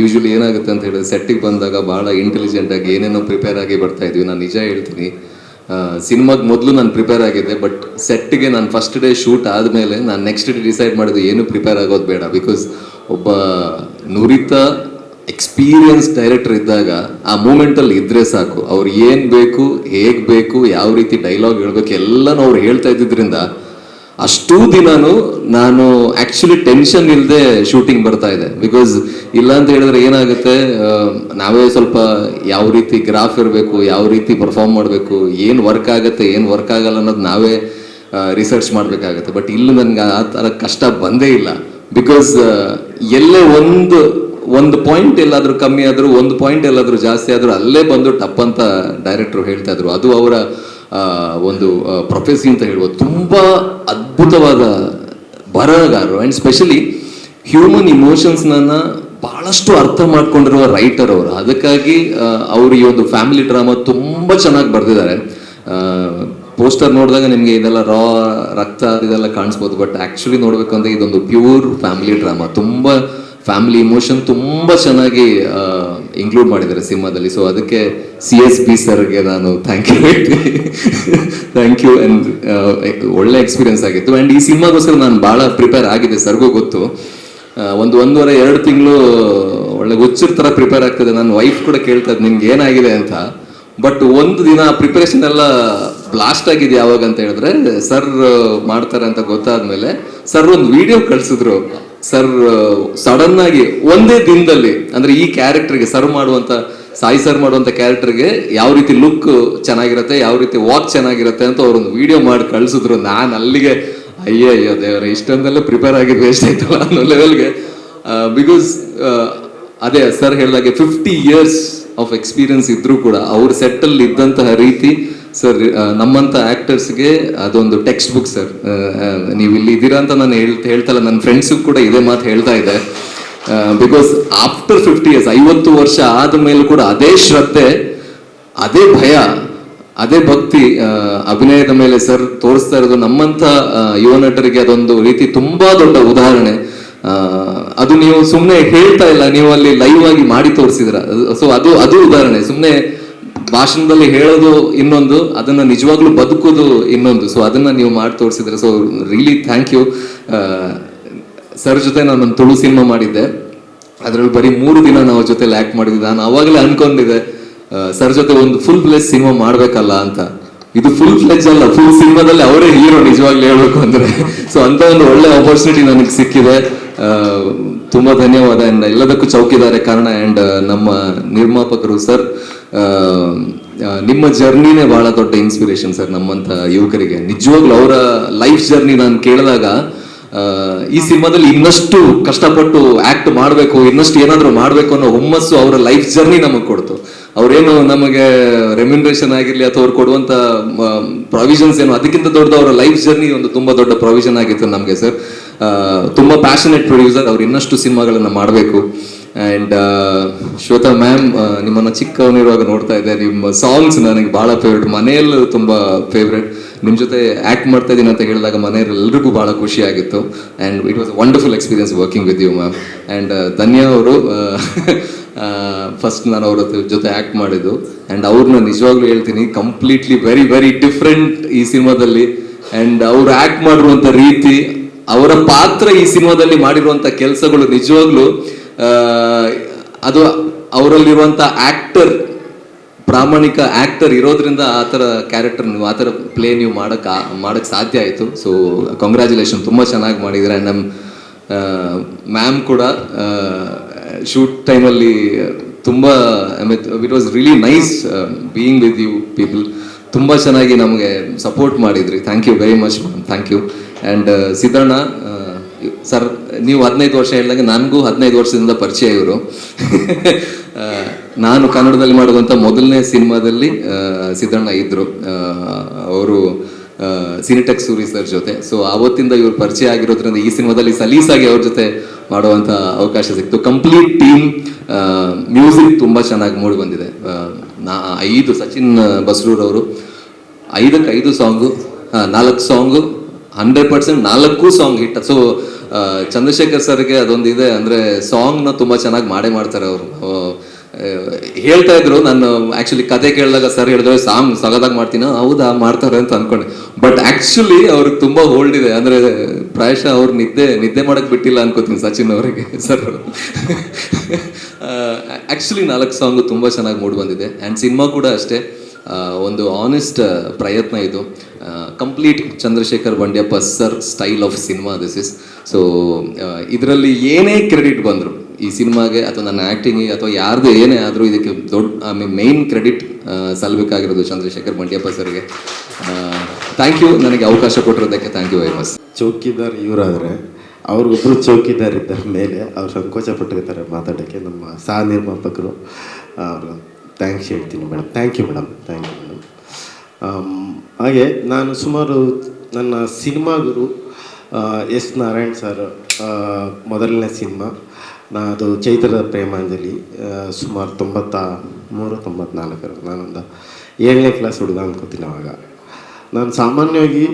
ಯೂಶ್ವಲಿ ಏನಾಗುತ್ತೆ ಅಂತ ಹೇಳಿದ್ರೆ, ಸೆಟ್ಟಿಗೆ ಬಂದಾಗ ಭಾಳ ಇಂಟೆಲಿಜೆಂಟಾಗಿ ಏನೇನೋ ಪ್ರಿಪೇರ್ ಆಗಿ ಬರ್ತಾ ಇದ್ವಿ. ನಾನು ನಿಜ ಹೇಳ್ತೀನಿ, ಸಿನಿಮಾಗೆ ಮೊದಲು ನಾನು ಪ್ರಿಪೇರ್ ಆಗಿದ್ದೆ, ಬಟ್ ಸೆಟ್ಟಿಗೆ ನಾನು ಫಸ್ಟ್ ಡೇ ಶೂಟ್ ಆದಮೇಲೆ ನಾನು ನೆಕ್ಸ್ಟ್ ಡೇ ಡಿಸೈಡ್ ಮಾಡಿದ್ದು ಏನು ಪ್ರಿಪೇರ್ ಆಗೋದು ಬೇಡ. ಬಿಕಾಸ್ ಒಬ್ಬ ನುರಿತ ಎಕ್ಸ್ಪೀರಿಯನ್ಸ್ ಡೈರೆಕ್ಟರ್ ಇದ್ದಾಗ ಆ ಮೂಮೆಂಟಲ್ಲಿ ಇದ್ದರೆ ಸಾಕು. ಅವ್ರು ಏನು ಬೇಕು, ಹೇಗೆ ಬೇಕು, ಯಾವ ರೀತಿ ಡೈಲಾಗ್ ಹೇಳ್ಬೇಕು ಎಲ್ಲನೂ ಅವ್ರು ಹೇಳ್ತಾ ಇದ್ದಿದ್ದರಿಂದ ಅಷ್ಟೂ ದಿನಾನು ನಾನು ಆ್ಯಕ್ಚುಲಿ ಟೆನ್ಷನ್ ಇಲ್ಲದೆ ಶೂಟಿಂಗ್ ಬರ್ತಾ ಇದೆ. ಬಿಕಾಸ್ ಇಲ್ಲ ಅಂತ ಹೇಳಿದ್ರೆ ಏನಾಗುತ್ತೆ, ನಾವೇ ಸ್ವಲ್ಪ ಯಾವ ರೀತಿ ಗ್ರಾಫ್ ಇರಬೇಕು, ಯಾವ ರೀತಿ ಪರ್ಫಾರ್ಮ್ ಮಾಡಬೇಕು, ಏನು ವರ್ಕ್ ಆಗುತ್ತೆ, ಏನು ವರ್ಕ್ ಆಗಲ್ಲ ಅನ್ನೋದು ನಾವೇ ರಿಸರ್ಚ್ ಮಾಡಬೇಕಾಗತ್ತೆ. ಬಟ್ ಇಲ್ಲಿ ನನಗೆ ಆ ಥರ ಕಷ್ಟ ಬಂದೇ ಇಲ್ಲ. ಬಿಕಾಸ್ ಎಲ್ಲೇ ಒಂದು ಪಾಯಿಂಟ್ ಎಲ್ಲಾದರೂ ಕಮ್ಮಿ ಆದರೂ, ಒಂದು ಪಾಯಿಂಟ್ ಎಲ್ಲಾದರೂ ಜಾಸ್ತಿ ಆದರೂ ಅಲ್ಲೇ ಬಂದು ಟಪ್ ಅಂತ ಡೈರೆಕ್ಟ್ರು ಹೇಳ್ತಾ ಇದ್ರು. ಅದು ಅವರ ಒಂದು ಪ್ರೊಫೆಸಿ ಅಂತ ಹೇಳ್ಬೋದು. ತುಂಬ ಅದ್ಭುತವಾದ ಬರಹಗಾರರು, ಆ್ಯಂಡ್ ಸ್ಪೆಷಲಿ ಹ್ಯೂಮನ್ ಇಮೋಷನ್ಸ್ನ ಭಾಳಷ್ಟು ಅರ್ಥ ಮಾಡ್ಕೊಂಡಿರುವ ರೈಟರ್ ಅವರು. ಅದಕ್ಕಾಗಿ ಅವರು ಈ ಒಂದು ಫ್ಯಾಮಿಲಿ ಡ್ರಾಮಾ ತುಂಬ ಚೆನ್ನಾಗಿ ಬರೆದಿದ್ದಾರೆ. ಪೋಸ್ಟರ್ ನೋಡಿದಾಗ ನಿಮಗೆ ಇದೆಲ್ಲ ರಕ್ತ ಇದೆಲ್ಲ ಕಾಣಿಸ್ಬೋದು, ಬಟ್ ಆ್ಯಕ್ಚುಲಿ ನೋಡಬೇಕು ಅಂದರೆ ಇದೊಂದು ಪ್ಯೂರ್ ಫ್ಯಾಮಿಲಿ ಡ್ರಾಮಾ. ತುಂಬ ಫ್ಯಾಮಿಲಿ ಇಮೋಷನ್ ತುಂಬ ಚೆನ್ನಾಗಿ ಇನ್ಕ್ಲೂಡ್ ಮಾಡಿದ್ದಾರೆ ಸಿನಿಮಾದಲ್ಲಿ. ಸೊ ಅದಕ್ಕೆ CSB ಸರ್ಗೆ ನಾನು ಥ್ಯಾಂಕ್ ಯು ಹೇಳ್ತೀನಿ. Thank you. ಆ್ಯಂಡ್ ಒಳ್ಳೆ ಎಕ್ಸ್ಪೀರಿಯನ್ಸ್ ಆಗಿತ್ತು. ಆ್ಯಂಡ್ ಈ ಸಿನಿಮಾಗೋಸ್ಕರ ನಾನು ಭಾಳ ಪ್ರಿಪೇರ್ ಆಗಿದೆ, ಸರ್ಗೂ ಗೊತ್ತು. 1.5-2 ತಿಂಗಳು ಒಳ್ಳೆ ಹುಚ್ಚರ ಥರ ಪ್ರಿಪೇರ್ ಆಗ್ತದೆ. ನನ್ನ ವೈಫ್ ಕೂಡ ಕೇಳ್ತಾ ಇದ್ದು ನಿಮ್ಗೆ ಏನಾಗಿದೆ ಅಂತ. ಬಟ್ ಒಂದು ದಿನ ಪ್ರಿಪರೇಷನ್ ಎಲ್ಲ ಬ್ಲಾಸ್ಟ್ ಆಗಿದೆ. ಯಾವಾಗ ಅಂತ ಹೇಳಿದ್ರೆ, ಸರ್ ಮಾಡ್ತಾರೆ ಅಂತ ಗೊತ್ತಾದ್ಮೇಲೆ ಸರ್ ಒಂದು ವಿಡಿಯೋ ಕಳಿಸಿದ್ರು. ಸರ್ ಸಡನ್ ಆಗಿ ಒಂದೇ ದಿನದಲ್ಲಿ, ಅಂದ್ರೆ ಈ ಕ್ಯಾರೆಕ್ಟರ್ಗೆ ಸಾಯಿ ಸರ್ ಮಾಡುವಂತ ಕ್ಯಾರೆಕ್ಟರ್ಗೆ ಯಾವ ರೀತಿ ಲುಕ್ ಚೆನ್ನಾಗಿರುತ್ತೆ, ಯಾವ ರೀತಿ ವಾಕ್ ಚೆನ್ನಾಗಿರುತ್ತೆ ಅಂತ ಅವ್ರೊಂದು ವಿಡಿಯೋ ಮಾಡಿ ಕಳಿಸಿದ್ರು. ನಾನು ಅಲ್ಲಿಗೆ ಅಯ್ಯೋ ದೇವರ, ಇಷ್ಟೊಂದೆಲ್ಲ ಪ್ರಿಪೇರ್ ಆಗಿದ್ದು ವೇಸ್ಟ್ ಆಯ್ತಲ್ಲ ಅನ್ನೋ ಲೆವೆಲ್ಗೆ. ಬಿಕಾಸ್ ಅದೇ ಸರ್ ಹೇಳಿದಾಗೆ 50 years ಆಫ್ ಎಕ್ಸ್ಪೀರಿಯನ್ಸ್ ಇದ್ರೂ ಕೂಡ ಅವ್ರ ಸೆಟ್ಟಲ್ಲಿ ಇದ್ದಂತಹ ರೀತಿ ಸರ್, ನಮ್ಮಂಥ ಆ್ಯಕ್ಟರ್ಸ್ಗೆ ಅದೊಂದು ಟೆಕ್ಸ್ಟ್ ಬುಕ್ ಸರ್. ನೀವು ಇಲ್ಲಿ ಇದ್ದೀರಾ ಅಂತ ನಾನು ಹೇಳ್ತಲ್ಲ, ನನ್ನ ಫ್ರೆಂಡ್ಸಿಗೂ ಕೂಡ ಇದೇ ಮಾತು ಹೇಳ್ತಾ ಇದ್ದೆ. ಬಿಕಾಸ್ ಆಫ್ಟರ್ 50 years 50 ವರ್ಷ ಆದ ಮೇಲೂ ಕೂಡ ಅದೇ ಶ್ರದ್ಧೆ, ಅದೇ ಭಯ, ಅದೇ ಭಕ್ತಿ ಅಭಿನಯದ ಮೇಲೆ ಸರ್ ತೋರಿಸ್ತಾ ಇರೋದು ನಮ್ಮಂಥ ಯುವ ನಟರಿಗೆ ಅದೊಂದು ರೀತಿ ತುಂಬಾ ದೊಡ್ಡ ಉದಾಹರಣೆ. ಅದು ನೀವು ಸುಮ್ಮನೆ ಹೇಳ್ತಾ ಇಲ್ಲ, ನೀವು ಅಲ್ಲಿ ಲೈವ್ ಆಗಿ ಮಾಡಿ ತೋರಿಸಿದ್ರ. ಸೊ ಅದು ಉದಾಹರಣೆ. ಸುಮ್ಮನೆ ಭಾಷಣದಲ್ಲಿ ಹೇಳೋದು ಇನ್ನೊಂದು, ಅದನ್ನ ನಿಜವಾಗ್ಲೂ ಬದುಕೋದು ಇನ್ನೊಂದು. ಸೊ ಅದನ್ನ ನೀವು ಮಾಡಿ ತೋರಿಸಿದ್ರೆ. So really thank you. Sir ಜೊತೆ ನಾನು ಒಂದು ತುಳು ಸಿನಿಮಾ ಮಾಡಿದ್ದೆ. ಅದ್ರಲ್ಲಿ ಬರೀ 3 ದಿನ ನಾವು ಜೊತೆಲಿ ಆಕ್ಟ್ ಮಾಡಿದ್ದೆ. ನಾನು ಅವಾಗಲೇ ಅನ್ಕೊಂಡಿದ್ದೆ ಸರ್ ಜೊತೆ ಒಂದು ಫುಲ್ ಫ್ಲೆಜ್ ಸಿನಿಮಾ ಮಾಡ್ಬೇಕಲ್ಲ ಅಂತ. ಇದು ಫುಲ್ ಫ್ಲೆಜ್ ಅಲ್ಲ, ಫುಲ್ ಸಿನಿಮಾದಲ್ಲಿ ಅವರೇ ಹೀರೋ ನಿಜವಾಗ್ಲೂ ಹೇಳ್ಬೇಕು ಅಂದ್ರೆ. ಸೊ ಅಂತ ಒಂದು ಒಳ್ಳೆ ಆಪರ್ಚುನಿಟಿ ನನಗೆ ಸಿಕ್ಕಿದೆ. ತುಂಬಾ ಧನ್ಯವಾದ. ಅಂಡ್ ಎಲ್ಲದಕ್ಕೂ ಚೌಕಿದಾರೆ ಕಾರಣ, ಅಂಡ್ ನಮ್ಮ ನಿರ್ಮಾಪಕರು ಸರ್ ನಿಮ್ಮ ಜರ್ನಿನೇ ಬಹಳ ದೊಡ್ಡ ಇನ್ಸ್ಪಿರೇಷನ್ ಸರ್ ನಮ್ಮಂಥ ಯುವಕರಿಗೆ. ನಿಜವಾಗ್ಲೂ ಅವರ ಲೈಫ್ ಜರ್ನಿ ನಾನು ಕೇಳಿದಾಗ ಈ ಸಿನಿಮಾದಲ್ಲಿ ಇನ್ನಷ್ಟು ಕಷ್ಟಪಟ್ಟು ಆಕ್ಟ್ ಮಾಡಬೇಕು, ಇನ್ನಷ್ಟು ಏನಾದರೂ ಮಾಡಬೇಕು ಅನ್ನೋ ಹುಮ್ಮಸ್ಸು ಅವರ ಲೈಫ್ ಜರ್ನಿ ನಮಗೆ ಕೊಡ್ತು. ಅವರೇನು ನಮಗೆ ರೆಮ್ಯುನರೇಷನ್ ಆಗಿರಲಿ ಅಥವಾ ಅವ್ರು ಕೊಡುವಂಥ ಪ್ರಾವಿಷನ್ಸ್ ಏನು ಅದಕ್ಕಿಂತ ದೊಡ್ಡದು ಅವರ ಲೈಫ್ ಜರ್ನಿ ಒಂದು ತುಂಬ ದೊಡ್ಡ ಪ್ರಾವಿಷನ್ ಆಗಿತ್ತು ನಮಗೆ ಸರ್. ತುಂಬ ಪ್ಯಾಷನೇಟ್ ಪ್ರೊಡ್ಯೂಸರ್, ಅವ್ರು ಇನ್ನಷ್ಟು ಸಿನಿಮಾಗಳನ್ನು ಮಾಡಬೇಕು. ಆ್ಯಂಡ್ ಶ್ವೇತಾ ಮ್ಯಾಮ್, ನಿಮ್ಮನ್ನು ಚಿಕ್ಕವನಿರುವಾಗ ನೋಡ್ತಾ ಇದ್ದೆ, ನಿಮ್ಮ ಸಾಂಗ್ಸ್ ನನಗೆ ಭಾಳ ಫೇವ್ರೆಟ್, ಮನೆಯಲ್ಲೂ ತುಂಬ ಫೇವ್ರೆಟ್. ನಿಮ್ಮ ಜೊತೆ ಆ್ಯಕ್ಟ್ ಮಾಡ್ತಾ ಇದ್ದೀನಿ ಅಂತ ಹೇಳಿದಾಗ ಮನೆಯವರೆಲ್ಲರಿಗೂ ಭಾಳ ಖುಷಿಯಾಗಿತ್ತು. And it was a wonderful experience working with you ma'am. And Dhanya ಅವರು ಫಸ್ಟ್ ನಾನು ಅವ್ರ ಜೊತೆ ಆ್ಯಕ್ಟ್ ಮಾಡಿದ್ದು. ಆ್ಯಂಡ್ ಅವ್ರನ್ನ ನಿಜವಾಗ್ಲೂ ಹೇಳ್ತೀನಿ, ಕಂಪ್ಲೀಟ್ಲಿ ವೆರಿ ವೆರಿ ಡಿಫ್ರೆಂಟ್ ಈ ಸಿನಿಮಾದಲ್ಲಿ. ಆ್ಯಂಡ್ ಅವ್ರು ಆ್ಯಕ್ಟ್ ಮಾಡಿರುವಂಥ ರೀತಿ, ಅವರ ಪಾತ್ರ ಈ ಸಿನಿಮಾದಲ್ಲಿ ಮಾಡಿರುವಂಥ ಕೆಲಸಗಳು ನಿಜವಾಗ್ಲೂ ಅದು ಅವರಲ್ಲಿರುವಂಥ ಆಕ್ಟರ್, ಪ್ರಾಮಾಣಿಕ ಆಕ್ಟರ್ ಇರೋದ್ರಿಂದ ಆ ಥರ ಕ್ಯಾರೆಕ್ಟರ್ ನೀವು ಆ ಥರ ಪ್ಲೇ ನೀವು ಮಾಡೋಕ್ಕೆ ಸಾಧ್ಯ ಆಯಿತು. ಸೊ ಕಂಗ್ರ್ಯಾಚುಲೇಷನ್, ತುಂಬ ಚೆನ್ನಾಗಿ ಮಾಡಿದ್ದೀರಾ. ಆ್ಯಂಡ್ ನಮ್ಮ ಮ್ಯಾಮ್ ಕೂಡ ಶೂಟ್ ಟೈಮಲ್ಲಿ ತುಂಬ it was really nice being with you people. ತುಂಬ ಚೆನ್ನಾಗಿ ನಮಗೆ ಸಪೋರ್ಟ್ ಮಾಡಿದ್ರಿ. Thank you very much ma'am, thank you. And Siddanna sir, ನೀವು 15 ವರ್ಷ ಹೇಳಿದಾಗ ನನಗೂ 15 ವರ್ಷದಿಂದ ಪರಿಚಯ ಇವರು. ನಾನು ಕನ್ನಡದಲ್ಲಿ ಮಾಡುವಂಥ ಮೊದಲನೇ ಸಿನಿಮಾದಲ್ಲಿ ಸಿದ್ದಣ್ಣ ಇದ್ದರು, ಅವರು ಸಿನಿಟೆಕ್ ಸೂರಿ ಸರ್ ಜೊತೆ. ಸೊ ಆವತ್ತಿಂದ ಇವ್ರು ಪರಿಚಯ ಆಗಿರೋದ್ರಿಂದ ಈ ಸಿನಿಮಾದಲ್ಲಿ ಸಲೀಸಾಗಿ ಅವ್ರ ಜೊತೆ ಮಾಡುವಂಥ ಅವಕಾಶ ಸಿಕ್ತು. ಕಂಪ್ಲೀಟ್ ಟೀಮ್, ಮ್ಯೂಸಿಕ್ ತುಂಬ ಚೆನ್ನಾಗಿ ಮೂಡಿ ಬಂದಿದೆ. 5 ಸಚಿನ್ ಬಸ್ರೂರವರು 5ಕ್ಕೆ 5 song, 4 song 100% 4 song hit. So Chandrashekhar ಸರ್ಗೆ ಅದೊಂದು ಇದೆ, ಅಂದರೆ ಸಾಂಗ್ನ ತುಂಬ ಚೆನ್ನಾಗಿ ಮಾಡ್ತಾರೆ ಅವರು. ಹೇಳ್ತಾ ಇದ್ರು, ನಾನು ಆ್ಯಕ್ಚುಲಿ ಕತೆ ಕೇಳಿದಾಗ ಸರ್ ಹೇಳಿದ್ರೆ ಸಾಂಗ್ ಸಗದಾಗಿ ಮಾಡ್ತೀನಿ, ಹೌದಾ ಮಾಡ್ತಾರೆ ಅಂತ ಅಂದ್ಕೊಂಡೆ. ಬಟ್ ಆ್ಯಕ್ಚುಲಿ ಅವ್ರಿಗೆ ತುಂಬ ಹೋಲ್ಡ್ ಇದೆ, ಅಂದರೆ ಪ್ರಾಯಶಃ ಅವ್ರು ನಿದ್ದೆ ಮಾಡೋಕ್ಕೆ ಬಿಟ್ಟಿಲ್ಲ ಅನ್ಕೋತೀನಿ ಸಚಿನ್ ಅವರಿಗೆ ಸರ್. ಆ್ಯಕ್ಚುಲಿ 4 ಸಾಂಗು ತುಂಬ ಚೆನ್ನಾಗಿ ಮೂಡಿ ಬಂದಿದೆ. ಆ್ಯಂಡ್ ಸಿನಿಮಾ ಕೂಡ ಅಷ್ಟೇ, ಒಂದು ಆನೆಸ್ಟ್ ಪ್ರಯತ್ನ ಇದು. Complete Chandrashekhar Bandiyappa sir style of cinema this is. So ಇದರಲ್ಲಿ ಏನೇ ಕ್ರೆಡಿಟ್ ಬಂದರು ಈ ಸಿನಿಮಾಗೆ ಅಥವಾ ನನ್ನ ಆ್ಯಕ್ಟಿಂಗಿಗೆ ಅಥವಾ ಯಾರ್ದು ಏನೇ ಆದರೂ ಇದಕ್ಕೆ ದೊಡ್ಡ ಮೇನ್ ಕ್ರೆಡಿಟ್ ಸಲ್ಲಬೇಕಾಗಿರೋದು ಚಂದ್ರಶೇಖರ್ ಬಂಡ್ಯಪ್ಪ ಸರ್ಗೆ. ಥ್ಯಾಂಕ್ ಯು, ನನಗೆ ಅವಕಾಶ ಕೊಟ್ಟಿರೋದಕ್ಕೆ ಥ್ಯಾಂಕ್ ಯು ವೆರಿ ಮಚ್. ಚೌಕಿದಾರ್ ಇವರಾದರೆ ಅವ್ರಿಗೊಬ್ಬರು ಚೌಕಿದಾರ್ ಇದ್ದಾರೆ ಮೇಲೆ, ಅವ್ರು ಸಂಕೋಚ ಪಟ್ಟಿರ್ತಾರೆ ಮಾತಾಡೋಕ್ಕೆ. ನಮ್ಮ ಸಹ ನಿರ್ಮಾಪಕರು ಅವರು ಥ್ಯಾಂಕ್ಸ್ ಹೇಳ್ತೀನಿ madam. Thank you madam, thank you madam. ಹಾಗೆ ನಾನು ಸುಮಾರು ನನ್ನ ಸಿನಿಮಾ ಗುರು ಎಸ್ ನಾರಾಯಣ್ ಸರ್ ಮೊದಲನೇ ಸಿನಿಮಾ ಅದು ಚೈತ್ರದ ಪ್ರೇಮಾಂಜಲಿ, ಸುಮಾರು 93-94 ನಾನೊಂದು 7ನೇ ಕ್ಲಾಸ್ ಹುಡುಗ ಅನ್ಕೋತೀನಿ ಅವಾಗ. ನಾನು ಸಾಮಾನ್ಯವಾಗಿ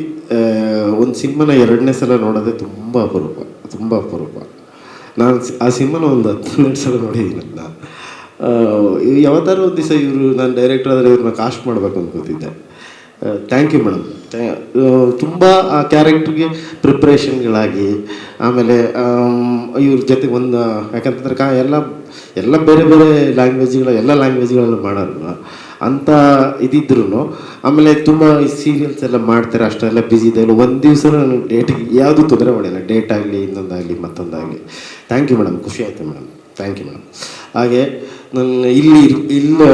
ಒಂದು ಸಿನಿಮಾನ 2ನೇ ಸಲ ನೋಡೋದೇ ತುಂಬ ಅಪರೂಪ. ನಾನು ಆ ಸಿನಿಮಾನ ಒಂದು 12 ಸಲ ನೋಡಿದ್ದೀನಿ. ನಾನು ಯಾವತ್ತಾರು ಒಂದು ದಿವಸ ನಾನು ಡೈರೆಕ್ಟರ್ ಆದರೆ ಇವ್ರನ್ನ ಕಾಸ್ಟ್ ಮಾಡಬೇಕು ಅನ್ಕೋತಿದ್ದೆ. Thank you madam. ತುಂಬ ಆ ಕ್ಯಾರೆಕ್ಟ್ರಿಗೆ ಪ್ರಿಪ್ರೇಷನ್ಗಳಾಗಿ, ಆಮೇಲೆ ಇವ್ರ ಜೊತೆ ಒಂದು ಯಾಕಂತಂದ್ರೆ ಎಲ್ಲ ಬೇರೆ ಎಲ್ಲ ಲ್ಯಾಂಗ್ವೇಜ್ಗಳನ್ನು ಮಾಡೋರಲ್ಲ ಅಂತ ಇದ್ದಿದ್ರು. ಆಮೇಲೆ ತುಂಬ ಸೀರಿಯಲ್ಸ್ ಎಲ್ಲ ಮಾಡ್ತಾರೆ, ಅಷ್ಟೆಲ್ಲ ಬ್ಯುಸಿ ಇದೆ. ಒಂದು ದಿವಸ ನಾನು ಡೇಟಿಗೆ ಯಾವುದೂ ತೊಂದರೆ ಮಾಡಿಲ್ಲ, ಡೇಟ್ ಆಗಲಿ ಇನ್ನೊಂದಾಗಲಿ ಮತ್ತೊಂದಾಗಲಿ. ಥ್ಯಾಂಕ್ ಯು ಮೇಡಮ್, ಖುಷಿ ಆಯಿತು ಮೇಡಮ್, ಥ್ಯಾಂಕ್ ಯು ಮೇಡಮ್. ಹಾಗೆ ನನ್ನ ಇಲ್ಲಿ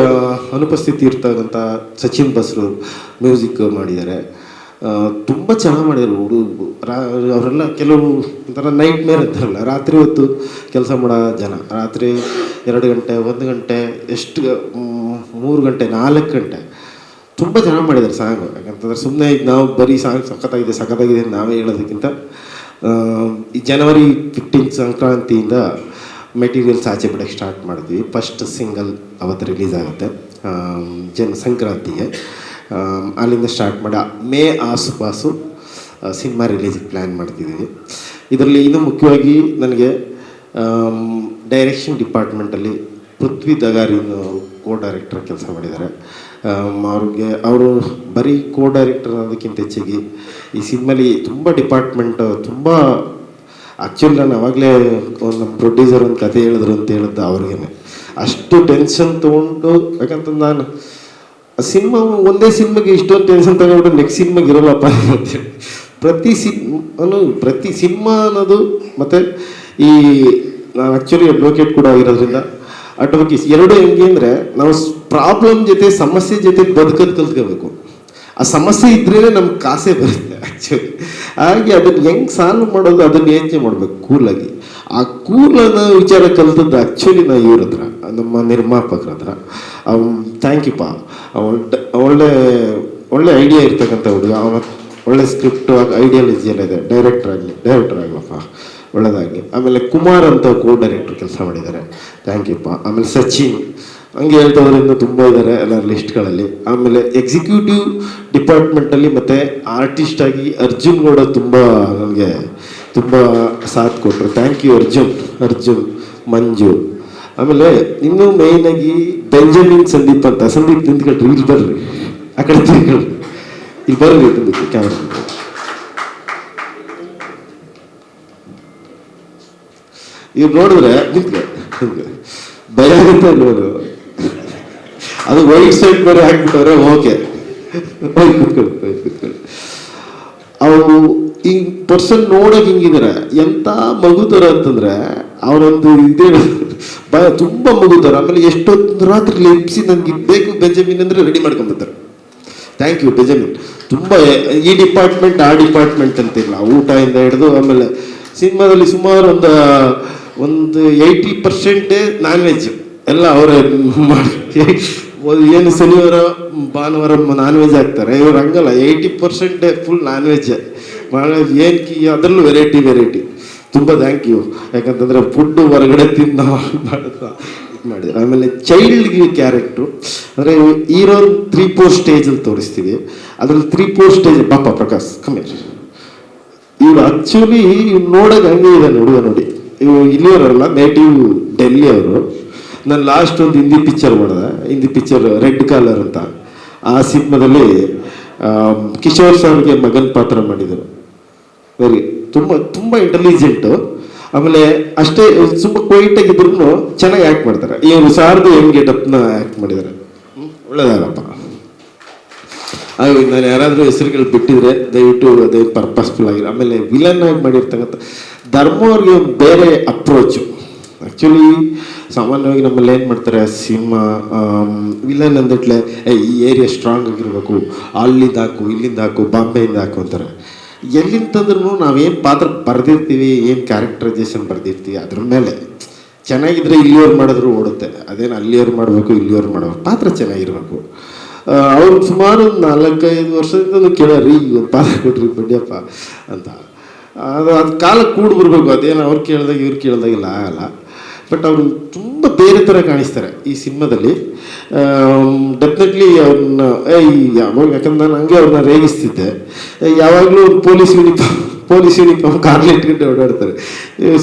ಅನುಪಸ್ಥಿತಿ ಇರ್ತಕ್ಕಂಥ ಸಚಿನ್ ಬಸ್ರು ಮ್ಯೂಸಿಕ್ ಮಾಡಿದ್ದಾರೆ, ತುಂಬ ಚೆನ್ನಾಗಿ ಮಾಡಿದ್ದಾರೆ ಹುಡುಗರು. ಅವರೆಲ್ಲ ಕೆಲವು ಒಂಥರ ನೈಟ್ ಮೇರ್ ಅಂತಾರಲ್ಲ, ರಾತ್ರಿ ಹೊತ್ತು ಕೆಲಸ ಮಾಡೋ ಜನ. ರಾತ್ರಿ 2 ಗಂಟೆ 1 ಗಂಟೆ ಎಷ್ಟು 3 ಗಂಟೆ 4 ಗಂಟೆ ತುಂಬ ಚೆನ್ನಾಗಿ ಮಾಡಿದ್ದಾರೆ ಸಾಂಗು. ಯಾಕಂತಂದ್ರೆ ಸುಮ್ಮನೆ ಈಗ ನಾವು ಬರೀ ಸಾಂಗ್ ಸಖತ್ತಾಗಿದೆ ನಾವೇ ಹೇಳೋದಕ್ಕಿಂತ ಈ ಜನವರಿ 15 ಸಂಕ್ರಾಂತಿಯಿಂದ ಮೆಟೀರಿಯಲ್ಸ್ ಆಚೆ ಬಿಡೋಕ್ಕೆ ಸ್ಟಾರ್ಟ್ ಮಾಡಿದ್ವಿ. ಫಸ್ಟ್ ಸಿಂಗಲ್ ಅವತ್ತು ರಿಲೀಸ್ ಆಗುತ್ತೆ ಸಂಕ್ರಾಂತಿಗೆ. ಅಲ್ಲಿಂದ ಸ್ಟಾರ್ಟ್ ಮಾಡಿ ಮೇ ಆಸುಪಾಸು ಸಿನಿಮಾ ರಿಲೀಸಿಗೆ ಪ್ಲ್ಯಾನ್ ಮಾಡ್ತಿದ್ದೀವಿ. ಇದರಲ್ಲಿ ಇನ್ನೂ ಮುಖ್ಯವಾಗಿ ನನಗೆ ಡೈರೆಕ್ಷನ್ ಡಿಪಾರ್ಟ್ಮೆಂಟಲ್ಲಿ ಪೃಥ್ವಿ ದಗಾರಿನ್ ಕೋ ಡೈರೆಕ್ಟರ್ ಕೆಲಸ ಮಾಡಿದ್ದಾರೆ. ಅವರು ಬರೀ ಕೋ ಡೈರೆಕ್ಟರ್ ಅನ್ನೋದಕ್ಕಿಂತ ಹೆಚ್ಚಿಗೆ ಈ ಸಿನಿಮಾಲಿ ತುಂಬ ಡಿಪಾರ್ಟ್ಮೆಂಟ್ ತುಂಬ ಆ್ಯಕ್ಚುಲಿ ನಾನು ಅವಾಗಲೇ ನಮ್ಮ ಪ್ರೊಡ್ಯೂಸರ್ ಒಂದು ಕತೆ ಹೇಳಿದ್ರು ಅಂತ ಹೇಳಿದ್ದು ಅವ್ರಿಗೇನೆ ಅಷ್ಟು ಟೆನ್ಷನ್ ತೊಗೊಂಡು. ಯಾಕಂತಂದ್ರೆ ನಾನು ಒಂದೇ ಸಿನಿಮಾಗೆ ಇಷ್ಟೊಂದು ಟೆನ್ಷನ್ ತಗೊಂಡು ನೆಕ್ಸ್ಟ್ ಸಿನಿಮಾಗೆ ಇರೋಲ್ಲಪ್ಪ ಅಂತೇಳಿ ಪ್ರತಿ ಸಿನಿಮಾ ಅನ್ನೋದು. ಮತ್ತು ನಾನು ಆ್ಯಕ್ಚುಲಿ ಅಡ್ವೊಕೇಟ್ ಕೂಡ ಆಗಿರೋದ್ರಿಂದ ಅಡ್ವೊಕೇಸಿ ಎರಡೂ ಹೆಂಗೆ ಅಂದರೆ ನಾವು ಪ್ರಾಬ್ಲಮ್ ಜೊತೆ ಸಮಸ್ಯೆ ಜೊತೆ ಬದುಕೋದು ಕಲ್ತ್ಕೋಬೇಕು. ಆ ಸಮಸ್ಯೆ ಇದ್ರೇ ನಮ್ಗೆ ಕಾಸೇ ಬರುತ್ತೆ ಆ್ಯಕ್ಚುಲಿ. ಹಾಗೆ ಅದನ್ನು ಹೆಂಗೆ ಸಾಲ್ವ್ ಮಾಡೋದು, ಅದನ್ನು ಯೋಚನೆ ಮಾಡಬೇಕು ಕೂಲಾಗಿ. ಆ ಕೂಲನ್ನು ವಿಚಾರ ಕಲ್ತದ್ದು ಆ್ಯಕ್ಚುಲಿ ನಾವು ಇವ್ರ ಹತ್ರ, ನಮ್ಮ ನಿರ್ಮಾಪಕರ ಹತ್ರ. ಥ್ಯಾಂಕ್ ಯು ಪಾ. ಒಳ್ಳೆ ಒಳ್ಳೆ ಐಡಿಯಾ ಇರ್ತಕ್ಕಂಥ ಹುಡುಗ. ಅವನ ಒಳ್ಳೆ ಸ್ಕ್ರಿಪ್ಟು ಐಡಿಯಾಲಜಿ ಎಲ್ಲ ಇದೆ. ಡೈರೆಕ್ಟರ್ ಆಗಲಪ್ಪ, ಒಳ್ಳೆದಾಗಲಿ. ಆಮೇಲೆ ಕುಮಾರ್ ಅಂತ ಡೈರೆಕ್ಟ್ರ್ ಕೆಲಸ ಮಾಡಿದ್ದಾರೆ, ಥ್ಯಾಂಕ್ ಯು ಪಾ. ಆಮೇಲೆ ಸಚಿನ್, ಹಂಗೆ ಹೇಳ್ತವ್ರಿಂದ ತುಂಬ ಇದ್ದಾರೆ ಎಲ್ಲ ಲಿಸ್ಟ್ಗಳಲ್ಲಿ. ಆಮೇಲೆ ಎಕ್ಸಿಕ್ಯೂಟಿವ್ ಡಿಪಾರ್ಟ್ಮೆಂಟಲ್ಲಿ ಮತ್ತು ಆರ್ಟಿಸ್ಟಾಗಿ ಅರ್ಜುನ್ ಗೌಡ ತುಂಬ ನನಗೆ ತುಂಬ ಸಾಥ್ ಕೊಟ್ಟರು. ಥ್ಯಾಂಕ್ ಯು ಅರ್ಜುನ್, ಮಂಜು. ಆಮೇಲೆ ಇನ್ನೂ ಮೇಯ್ನಾಗಿ ಬೆಂಜಮಿನ್ ಸಂದೀಪ್ ಅಂತ. ಸಂದೀಪ್ ನಿಂತ್ಕೊಳ್ರಿ, ಇಲ್ಲಿ ಬರ್ರಿ, ಆ ಕಡೆ ತಿಳ್ಕೊಳ್ರಿ, ಇಲ್ಲಿ ಬರ್ರಿ ತಂದಿತ್ತು ಕ್ಯಾಮ್ರಾ. ಇವ್ರು ನೋಡಿದ್ರೆ ನಿಂತ್ಗೆ ಭಯ ಆಗುತ್ತೆ ನೋಡು. ಅದು ವೈಟ್ ಸೈಡ್ ಬೇರೆ ಹಾಕ್ಬಿಟ್ಟವ್ರೆ. ಓಕೆ, ಕೂತ್ಕೊಳ್ಳಿ. ಅವರು ಈ ಪರ್ಸನ್ ನೋಡೋಕೆ ಹಿಂಗಿದ್ದಾರೆ, ಎಂಥ ಮಗು ಥರ ಅಂತಂದರೆ ಅವರೊಂದು ಇದೇ ಭಯ, ತುಂಬ ಮಗು ಥರ. ಆಮೇಲೆ ಎಷ್ಟೊಂದು ರಾತ್ರಿ ಲೆಪ್ಸಿ ನನಗೆ ಬೇಕು ಬೆಂಜಮಿನ್ ಅಂದರೆ ರೆಡಿ ಮಾಡ್ಕೊಂಬರ್ತಾರೆ. Thank you Benjamin. ತುಂಬ ಈ ಡಿಪಾರ್ಟ್ಮೆಂಟ್ ಆ ಡಿಪಾರ್ಟ್ಮೆಂಟ್ ಅಂತಿಲ್ಲ, ಊಟದಿಂದ ಹಿಡಿದು. ಆಮೇಲೆ ಸಿನಿಮಾದಲ್ಲಿ ಸುಮಾರು ಒಂದು 80% ನಾನ್ ವೆಜ್ ಎಲ್ಲ ಅವರೇ ಮಾಡಿ. ಏನು ಶನಿವಾರ ಭಾನುವಾರ ನಾನ್ ವೆಜ್ ಹಾಕ್ತಾರೆ, ಇವ್ರು ಹಂಗಲ್ಲ, 80% ಫುಲ್ ನಾನ್ ವೆಜ್. ಏನು ಅದರಲ್ಲೂ ವೆರೈಟಿ. ತುಂಬ ಥ್ಯಾಂಕ್ ಯು. ಯಾಕಂತಂದರೆ ಫುಡ್ಡು ಹೊರಗಡೆ ತಿಂದು ಮಾಡುತ್ತಾ ಇದು ಮಾಡಿದ್ರು. ಆಮೇಲೆ ಚೈಲ್ಡ್ಗೆ ಕ್ಯಾರೆಕ್ಟ್ರು ಅಂದರೆ ಹೀರೋ 3-4 ಸ್ಟೇಜಲ್ಲಿ ತೋರಿಸ್ತೀವಿ. ಅದರಲ್ಲಿ 3-4 ಸ್ಟೇಜ್. ಪಾಪ ಪ್ರಕಾಶ್ ಕಮ್ಮಿ, ಇವ್ರು ಆ್ಯಕ್ಚುಲಿ ನೋಡೋಕೆ ಹಂಗೆ ಇದೆ ಹುಡುಗ. ನೋಡಿ, ಇವು ಇಲ್ಲಿಯವರಲ್ಲ, ನೇಟಿವ್ ಡೆಲ್ಲಿ ಅವರು. ನಾನು ಲಾಸ್ಟ್ ಒಂದು ಹಿಂದಿ ಪಿಕ್ಚರ್ ಮಾಡಿದೆ, ಹಿಂದಿ ಪಿಕ್ಚರ್ ರೆಡ್ ಕಾಲರ್ ಅಂತ. ಆ ಸಿನಿಮಾದಲ್ಲಿ ಕಿಶೋರ್ ಸರ್ಗೆ ಮಗನ ಪಾತ್ರ ಮಾಡಿದರು. ತುಂಬ ಇಂಟೆಲಿಜೆಂಟು. ಆಮೇಲೆ ಅಷ್ಟೇ ತುಂಬ ಕ್ವೈಟಾಗಿದ್ರು ಚೆನ್ನಾಗಿ ಆ್ಯಕ್ಟ್ ಮಾಡ್ತಾರೆ. ಇವರು ಸಾರ್ದು ಹೆಂಗೆ ಗೆಟಪ್ನ ಆ್ಯಕ್ಟ್ ಮಾಡಿದ್ದಾರೆ, ಒಳ್ಳೆದಾಗಪ್ಪ. ನಾನು ಯಾರಾದರೂ ಹೆಸರುಗಳು ಬಿಟ್ಟಿದ್ರೆ ದಯವಿಟ್ಟು ಅದೇ ಪರ್ಪಸ್ಫುಲ್ ಆಗಿರೋ. ಆಮೇಲೆ ವಿಲನ್ ಆಗಿ ಮಾಡಿರ್ತಕ್ಕಂಥ ಧರ್ಮ ಅವ್ರಿಗೆ ಒಂದು ಬೇರೆ ಅಪ್ರೋಚು. ಆ್ಯಕ್ಚುಲಿ ಸಾಮಾನ್ಯವಾಗಿ ನಮ್ಮಲ್ಲಿ ಏನು ಮಾಡ್ತಾರೆ, ಸಿನಿಮಾ ವಿಲನ್ ಅಂದಿಟ್ಲೆ ಈ ಏರಿಯಾ ಸ್ಟ್ರಾಂಗ್ ಆಗಿರಬೇಕು, ಅಲ್ಲಿಂದ ಹಾಕು, ಇಲ್ಲಿಂದ ಹಾಕು, ಬಾಂಬೆಯಿಂದ ಹಾಕು ಅಂತಾರೆ. ಎಲ್ಲಿಂತಂದ್ರೂ ನಾವೇನು ಪಾತ್ರ ಬರೆದಿರ್ತೀವಿ, ಏನು ಕ್ಯಾರೆಕ್ಟರೈಸೇಷನ್ ಬರೆದಿರ್ತೀವಿ ಅದ್ರ ಮೇಲೆ ಚೆನ್ನಾಗಿದ್ರೆ ಇಲ್ಲಿಯವ್ರು ಮಾಡಿದ್ರು ಓಡುತ್ತೆ. ಅದೇನು ಅಲ್ಲಿಯವ್ರು ಮಾಡಬೇಕು ಇಲ್ಲಿಯವ್ರು ಮಾಡಬೇಕು, ಪಾತ್ರ ಚೆನ್ನಾಗಿರ್ಬೇಕು. ಅವ್ರು ಸುಮಾರು 4-5 ವರ್ಷದಿಂದ ಕೇಳಾರಿ, ಈಗ ಪಾತ್ರ ಕೊಟ್ರಿ ಬಡ್ಡಿಯಪ್ಪ ಅಂತ. ಅದು ಕಾಲ ಕೂಡಿ ಬರ್ಬೇಕು. ಅದೇನು ಅವ್ರು ಕೇಳಿದಾಗ ಇವ್ರು ಕೇಳಿದಾಗೆಲ್ಲ ಆಗಲ್ಲ. ಬಟ್ ಅವರು ತುಂಬ ಬೇರೆ ಥರ ಕಾಣಿಸ್ತಾರೆ ಈ ಸಿನಿಮಾದಲ್ಲಿ. ಡೆಫಿನೆಟ್ಲಿ ಅವ್ರನ್ನ ಯಾವಾಗ, ಯಾಕಂದ್ರೆ ನಾನು ಹಂಗೆ ಅವ್ರನ್ನ ರೇಗಿಸ್ತಿದ್ದೆ. ಯಾವಾಗಲೂ ಪೊಲೀಸ್ ಯೂನಿಫಾರ್ಮ್ ಕಾರ್ಲಿ ಇಟ್ಕೊಂಡು ಓಡಾಡ್ತಾರೆ.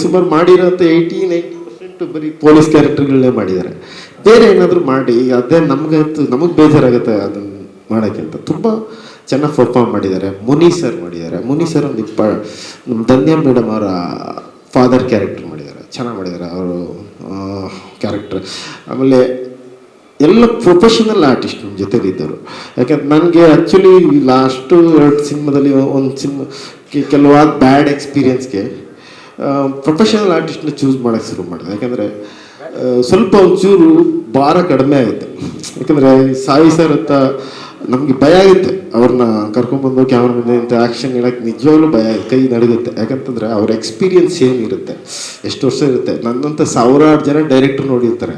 ಸುಮಾರು ಮಾಡಿರೋಂಥ 80-90% ಬರೀ ಪೊಲೀಸ್ ಕ್ಯಾರೆಕ್ಟರ್ಗಳನ್ನೇ ಮಾಡಿದ್ದಾರೆ. ಬೇರೆ ಏನಾದರೂ ಮಾಡಿ ಅದೇ ನಮಗೆ ಬೇಜಾರಾಗುತ್ತೆ ಅದನ್ನು ಮಾಡೋಕ್ಕೆ ಅಂತ. ತುಂಬ ಚೆನ್ನಾಗಿ ಪರ್ಫಾರ್ಮ್ ಮಾಡಿದ್ದಾರೆ. ಮುನಿ ಸರ್ ಒಂದು ನಮ್ಮ ಧನ್ಯ ಮೇಡಮ್ ಅವರ ಫಾದರ್ ಕ್ಯಾರೆಕ್ಟರ್ ಮಾಡಿದ್ದಾರೆ, ಚೆನ್ನಾಗಿ ಮಾಡಿದ್ದಾರೆ ಅವರು ಕ್ಯಾರೆಕ್ಟರ್. ಆಮೇಲೆ ಎಲ್ಲ ಪ್ರೊಫೆಷನಲ್ ಆರ್ಟಿಸ್ಟ್ ನಮ್ಮ ಜೊತೆಲಿದ್ದರು. ಯಾಕಂದ್ರೆ ನನಗೆ ಆ್ಯಕ್ಚುಲಿ ಲಾಸ್ಟು 2 ಸಿನಿಮಾದಲ್ಲಿ ಒಂದು ಸಿನಿಮಾ ಕೆಲವಾದ ಬ್ಯಾಡ್ ಎಕ್ಸ್ಪೀರಿಯನ್ಸ್ಗೆ ಪ್ರೊಫೆಷನಲ್ ಆರ್ಟಿಸ್ಟ್ನ ಚೂಸ್ ಮಾಡೋಕ್ಕೆ ಶುರು ಮಾಡಿದೆ. ಯಾಕಂದರೆ ಸ್ವಲ್ಪ ಒಂಚೂರು ಭಾರ ಕಡಿಮೆ ಆಗುತ್ತೆ. ಯಾಕಂದರೆ ಸಾಯಿ ಸರ್ ಅಂತ ನಮಗೆ ಭಯ ಆಗುತ್ತೆ, ಅವ್ರನ್ನ ಕರ್ಕೊಂಡ್ಬಂದು ಕ್ಯಾಮ್ರಾ ಮುಂದೆ ಇಂಥ ಆ್ಯಕ್ಷನ್ ಹೇಳೋಕ್ಕೆ ನಿಜವಾಗ್ಲೂ ಭಯ ಆಗುತ್ತೆ, ಕೈ ನಡುಗುತ್ತೆ. ಯಾಕಂತಂದರೆ ಅವ್ರ ಎಕ್ಸ್ಪೀರಿಯನ್ಸ್ ಏನಿರುತ್ತೆ, ಎಷ್ಟು ವರ್ಷ ಇರುತ್ತೆ. ನನ್ನಂಥ 1000 ಜನ ಡೈರೆಕ್ಟ್ರ್ ನೋಡಿರ್ತಾರೆ,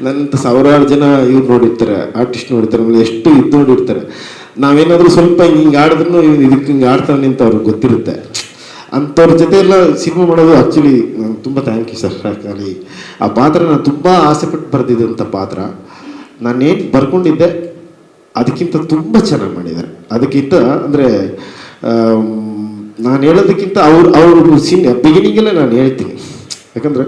ನನ್ನಂಥ 1000 ಜನ ಇವ್ರು ನೋಡಿರ್ತಾರೆ, ಆರ್ಟಿಸ್ಟ್ ನೋಡಿರ್ತಾರೆ, ಆಮೇಲೆ ಎಷ್ಟು ಇದು ನೋಡಿರ್ತಾರೆ. ನಾವೇನಾದರೂ ಸ್ವಲ್ಪ ಹಿಂಗೆ ಆಡಿದ್ರೂ ಇದಕ್ಕೆ ಹಿಂಗೆ ಆಡ್ತಾನೆ ಅಂತ ಅವ್ರಿಗೆ ಗೊತ್ತಿರುತ್ತೆ. ಅಂಥವ್ರ ಜೊತೆ ಎಲ್ಲ ಸಿನಿಮಾ ಮಾಡೋದು ಆ್ಯಕ್ಚುಲಿ ತುಂಬ ಥ್ಯಾಂಕ್ ಯು ಸರ್. ಯಾಕಂದರೆ ಆ ಪಾತ್ರ ನಾನು ತುಂಬ ಆಸೆಪಟ್ಟು ಬರೆದಿದ್ದಂಥ ಪಾತ್ರ. ನಾನೇನು ಬರ್ಕೊಂಡಿದ್ದೆ ಅದಕ್ಕಿಂತ ತುಂಬ ಚೆನ್ನಾಗಿ ಮಾಡಿದ್ದಾರೆ. ಅದಕ್ಕಿಂತ ಅಂದರೆ ನಾನು ಹೇಳೋದಕ್ಕಿಂತ ಅವರು ಬಿಗಿನಿಂಗಲ್ಲೇ ನಾನು ಹೇಳ್ತೀನಿ. ಯಾಕಂದರೆ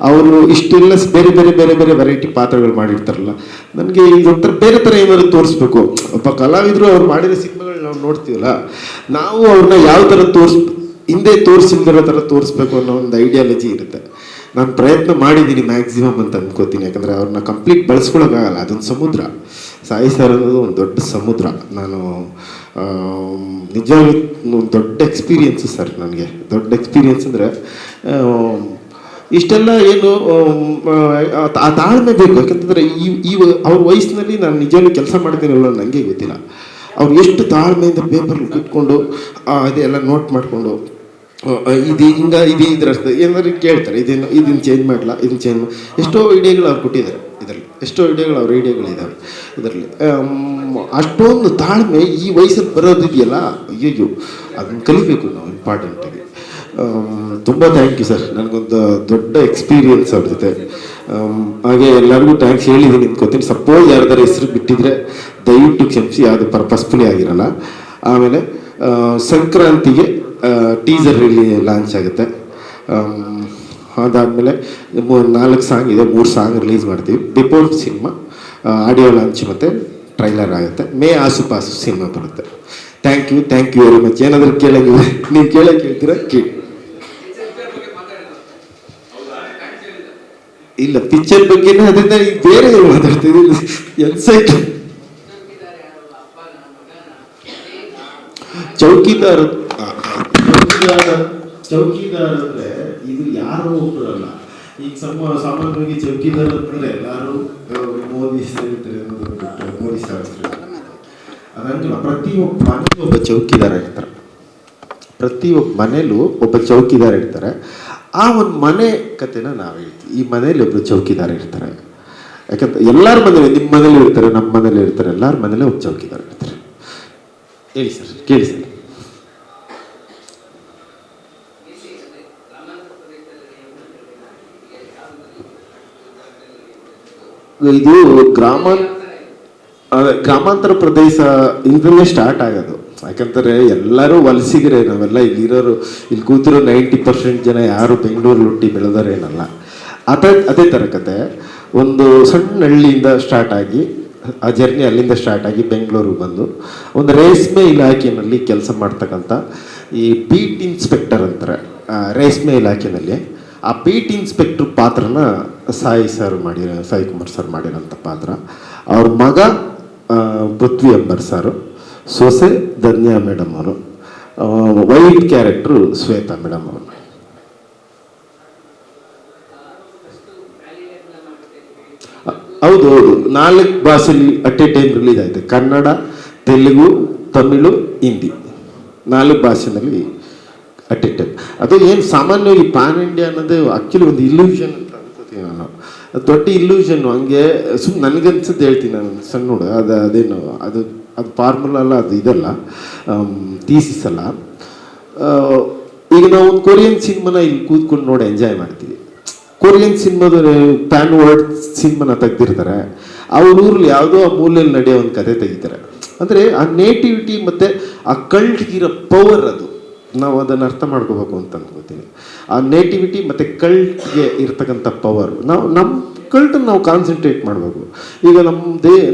ಅವರು ಇಷ್ಟೆಲ್ಲ ಬೇರೆ ಬೇರೆ ಬೇರೆ ಬೇರೆ ವೆರೈಟಿ ಪಾತ್ರಗಳು ಮಾಡಿರ್ತಾರಲ್ಲ, ನನಗೆ ಇದೊಂಥರ ಬೇರೆ ಥರ ಏನಾದ್ರು ತೋರಿಸ್ಬೇಕು. ಒಬ್ಬ ಕಲಾವಿದರು ಅವ್ರು ಮಾಡಿರೋ ಸಿನಿಮಾಗಳು ನಾವು ನೋಡ್ತೀವಲ್ಲ, ನಾವು ಅವ್ರನ್ನ ಯಾವ ಥರ ಹಿಂದೆ ತೋರಿಸಿಲ್ದಿರೋ ಥರ ತೋರಿಸ್ಬೇಕು ಅನ್ನೋ ಒಂದು ಐಡಿಯಾಲಜಿ ಇರುತ್ತೆ. ನಾನು ಪ್ರಯತ್ನ ಮಾಡಿದ್ದೀನಿ ಮ್ಯಾಕ್ಸಿಮಮ್ ಅಂತ ಅಂದ್ಕೋತೀನಿ. ಯಾಕಂದರೆ ಅವ್ರನ್ನ ಕಂಪ್ಲೀಟ್ ಬಳಸ್ಕೊಳಕ್ಕಾಗಲ್ಲ, ಅದೊಂದು ಸಮುದ್ರ. ಸಾಯಿ ಸರ್ ಅನ್ನೋದು ಒಂದು ದೊಡ್ಡ ಸಮುದ್ರ. ನಾನು ನಿಜವಾಗ್ಲೂ ಒಂದು ದೊಡ್ಡ ಎಕ್ಸ್ಪೀರಿಯನ್ಸು ಸರ್, ನನಗೆ ದೊಡ್ಡ ಎಕ್ಸ್ಪೀರಿಯನ್ಸ್ ಅಂದರೆ ಇಷ್ಟೆಲ್ಲ ಏನು ಆ ತಾಳ್ಮೆ ಬೇಕು. ಯಾಕಂತಂದರೆ ಈ ಅವ್ರ ವಯಸ್ಸಿನಲ್ಲಿ ನಾನು ನಿಜವಾಗ್ಲೂ ಕೆಲಸ ಮಾಡ್ತೀನಲ್ಲ ನನಗೆ ಗೊತ್ತಿಲ್ಲ. ಅವ್ರು ಎಷ್ಟು ತಾಳ್ಮೆಯಿಂದ ಪೇಪರ್ ಕುತ್ಕೊಂಡು ಅದೆಲ್ಲ ನೋಟ್ ಮಾಡಿಕೊಂಡು ಇದು ಇದು ಇದ್ರಷ್ಟು ಏನಾದ್ರು ಕೇಳ್ತಾರೆ, ಇದನ್ನು ಚೇಂಜ್ ಮಾಡಲ್ಲ, ಇದನ್ನು ಚೇಂಜ್ ಮಾಡಿ ಎಷ್ಟೋ ಐಡಿಯಾಗಳು ಅವ್ರು ಕೊಟ್ಟಿದ್ದಾರೆ ಇದರಲ್ಲಿ, ಎಷ್ಟೋ ಐಡಿಯಾಗಳು ಅವ್ರ ಐಡಿಯಾಗಳಿದ್ದಾವೆ ಇದರಲ್ಲಿ. ಅಷ್ಟೊಂದು ತಾಳ್ಮೆ ಈ ವಯಸ್ಸಲ್ಲಿ ಬರೋದಿದೆಯಲ್ಲ, ಅಯ್ಯೋ ಅದನ್ನು ಕಲಿಬೇಕು ನಾವು ಇಂಪಾರ್ಟೆಂಟಾಗಿ. ತುಂಬ ಥ್ಯಾಂಕ್ ಯು ಸರ್, ನನಗೊಂದು ದೊಡ್ಡ ಎಕ್ಸ್ಪೀರಿಯನ್ಸ್ ಅವ್ರ ಜೊತೆ. ಹಾಗೆ ಎಲ್ಲರಿಗೂ ಥ್ಯಾಂಕ್ಸ್ ಹೇಳಿದ್ದೀನಿ ನಿಂತ್ಕೋತೀನಿ. ಸಪೋಸ್ ಯಾರ್ದಾರ ಹೆಸರು ಬಿಟ್ಟಿದ್ರೆ ದಯವಿಟ್ಟು ಕ್ಷಮಿಸಿ, ಅದು ಪರ್ಪಸ್ಫುಲಿ ಆಗಿರಲ್ಲ. ಆಮೇಲೆ ಸಂಕ್ರಾಂತಿಗೆ ಟೀಸರ್ ಲಾಂಚ್ ಆಗುತ್ತೆ. ಅದಾದಮೇಲೆ 4 ಸಾಂಗ್ ಇದೆ, 3 ಸಾಂಗ್ ರಿಲೀಸ್ ಮಾಡ್ತೀವಿ. ಬಿಫೋರ್ ಸಿನಿಮಾ ಆಡಿಯೋ ಲಾಂಚ್ ಮತ್ತು ಟ್ರೈಲರ್ ಆಗುತ್ತೆ. ಮೇ ಆಸುಪಾಸು ಸಿನಿಮಾ ಬರುತ್ತೆ. Thank you very much. ಏನಾದರೂ ಕೇಳಂಗಿಲ್ಲ, ನೀವು ಕೇಳ್ತೀರಾ ಕೇಳಿ. ಇಲ್ಲ, ಪಿಕ್ಚರ್ ಬಗ್ಗೆನೇ, ಅದರಿಂದ ಈಗ ಬೇರೆ ಮಾತಾಡ್ತಿದ್ದೀನಿ. ಎನ್ಸೈಟ್ ಚೌಕಿದಾರ್ ಅಂದರೆ ಇದು ಯಾರೋ ಒಬ್ಬರಲ್ಲ. ಈಗ ಸಾಮಾನ್ಯವಾಗಿ ಚೌಕಿದಾರ್ ಅಂದರೆ ಎಲ್ಲರೂ ಮೋದಿ ಹೇಳ್ತಾರೆ, ಮೋದಿ ಸಾಹಿತ್ಯ ಅದಂಗಿಲ್ಲ. ಪ್ರತಿಯೊಬ್ಬ ಮನೆಯಲ್ಲೂ ಒಬ್ಬ ಚೌಕಿದಾರ ಇರ್ತಾರೆ, ಪ್ರತಿಯೊಬ್ಬ ಮನೇಲೂ ಒಬ್ಬ ಚೌಕಿದಾರ ಇರ್ತಾರೆ. ಆ ಒಂದು ಮನೆ ಕಥೆನ ನಾವು ಹೇಳ್ತೀವಿ. ಈ ಮನೇಲಿ ಒಬ್ಬರು ಚೌಕಿದಾರ ಇರ್ತಾರೆ. ಯಾಕಂದ್ರೆ ಎಲ್ಲರ ಮನೇಲಿ, ನಿಮ್ಮ ಮನೇಲಿ ಇರ್ತಾರೆ, ನಮ್ಮ ಮನೇಲಿ ಇರ್ತಾರೆ, ಎಲ್ಲರ ಮನೇಲಿ ಒಬ್ಬ ಚೌಕಿದಾರ ಇರ್ತಾರೆ. ಹೇಳಿ ಸರ್, ಕೇಳಿ ಸರ್. ಇದು ಗ್ರಾಮಾಂತರ ಪ್ರದೇಶ ಇಂದಲೇ ಸ್ಟಾರ್ಟ್ ಆಗೋದು. ಯಾಕಂತಾರೆ ಎಲ್ಲರೂ ವಲಸಿಗರೇ ನಾವೆಲ್ಲ. ಇಲ್ಲಿರೋರು, ಇಲ್ಲಿ ಕೂತಿರೋ 90% ಜನ ಯಾರು ಬೆಂಗಳೂರು ಹುಟ್ಟಿ ಬೆಳೆದರೇನಲ್ಲ. ಅದೇ ಥರ ಕತೆ. ಒಂದು ಸಣ್ಣ ಹಳ್ಳಿಯಿಂದ ಸ್ಟಾರ್ಟ್ ಆಗಿ ಆ ಜರ್ನಿ ಅಲ್ಲಿಂದ ಸ್ಟಾರ್ಟ್ ಆಗಿ ಬೆಂಗಳೂರಿಗೆ ಬಂದು ಒಂದು ರೇಷ್ಮೆ ಇಲಾಖೆಯಲ್ಲಿ ಕೆಲಸ ಮಾಡ್ತಕ್ಕಂಥ ಈ ಬೀಟ್ ಇನ್ಸ್ಪೆಕ್ಟರ್ ಅಂತಾರೆ ರೇಷ್ಮೆ ಇಲಾಖೆಯಲ್ಲಿ. ಆ ಬೀಟ್ ಇನ್ಸ್ಪೆಕ್ಟರ್ ಪಾತ್ರನ ಸಾಯಿ ಕುಮಾರ್ ಸರ್ ಮಾಡಿರೋಂಥ ಪಾತ್ರ. ಅವ್ರ ಮಗ ಪೃಥ್ವಿ ಅಂಬರ್ ಸಾರು, ಸೊಸೆ ಧನ್ಯಾ ಮೇಡಮ್ ಅವರು, ವೈಟ್ ಕ್ಯಾರೆಕ್ಟ್ರು ಶ್ವೇತಾ ಮೇಡಮ್ ಅವರು. ಹೌದು 4 ಭಾಷೆಯಲ್ಲಿ ಅಟ್ ಎ ಟೈಮ್ ರಿಲೀಸ್ ಆಯಿತು. ಕನ್ನಡ, ತೆಲುಗು, ತಮಿಳು, ಹಿಂದಿ 4 ಭಾಷೆಯಲ್ಲಿ ಅಟ್ ಎ ಟೈಮ್. ಅದು ಏನು ಸಾಮಾನ್ಯವಾಗಿ ಪ್ಯಾನ್ ಇಂಡಿಯಾ ಅನ್ನೋದು ಆ್ಯಕ್ಚುಲಿ ಒಂದು ಇಲ್ಯೂಷನ್ ಅಂತ ಅನ್ಕೋತೀನಿ ನಾನು. ದೊಡ್ಡ ಇಲ್ಯೂಷನ್ನು. ಹಂಗೆ ನನಗನ್ಸುತ್ತೆ ಹೇಳ್ತೀನಿ ನಾನು, ಸಣ್ಣ ನೋಡು. ಅದೇನು ಅದು ಫಾರ್ಮುಲಾ ಅಲ್ಲ, ಅದು ಇದಲ್ಲ, ಥೀಸಿಸ್ ಅಲ್ಲ. ಈಗ ನಾವು ಒಂದು ಕೊರಿಯನ್ ಸಿನಿಮಾನ ಇಲ್ಲಿ ಕೂತ್ಕೊಂಡು ನೋಡಿ ಎಂಜಾಯ್ ಮಾಡ್ತೀವಿ. ಕೊರಿಯನ್ ಸಿನಿಮಾದ ಪ್ಯಾನ್ ವರ್ಲ್ಡ್ ಸಿನಿಮಾನ ತೆಗ್ದಿರ್ತಾರೆ. ಅವ್ರ ಊರಲ್ಲಿ ಯಾವುದೋ ಆ ಮೂಲೆಯಲ್ಲಿ ನಡೆಯೋ ಒಂದು ಕತೆ ತೆಗಿತಾರೆ. ಅಂದರೆ ಆ ನೇಟಿವಿಟಿ ಮತ್ತು ಆ ಕಲ್ಟ್ಗಿರೋ ಪವರ್, ಅದು ನಾವು ಅದನ್ನು ಅರ್ಥ ಮಾಡ್ಕೋಬೇಕು ಅಂತ ಅನ್ಕೋತೀನಿ. ಆ ನೇಟಿವಿಟಿ ಮತ್ತು ಕಲ್ಟ್ಗೆ ಇರ್ತಕ್ಕಂಥ ಪವರ್, ನಮ್ಮ ಕಲ್ಟನ್ನು ನಾವು ಕಾನ್ಸಂಟ್ರೇಟ್ ಮಾಡಬೇಕು. ಈಗ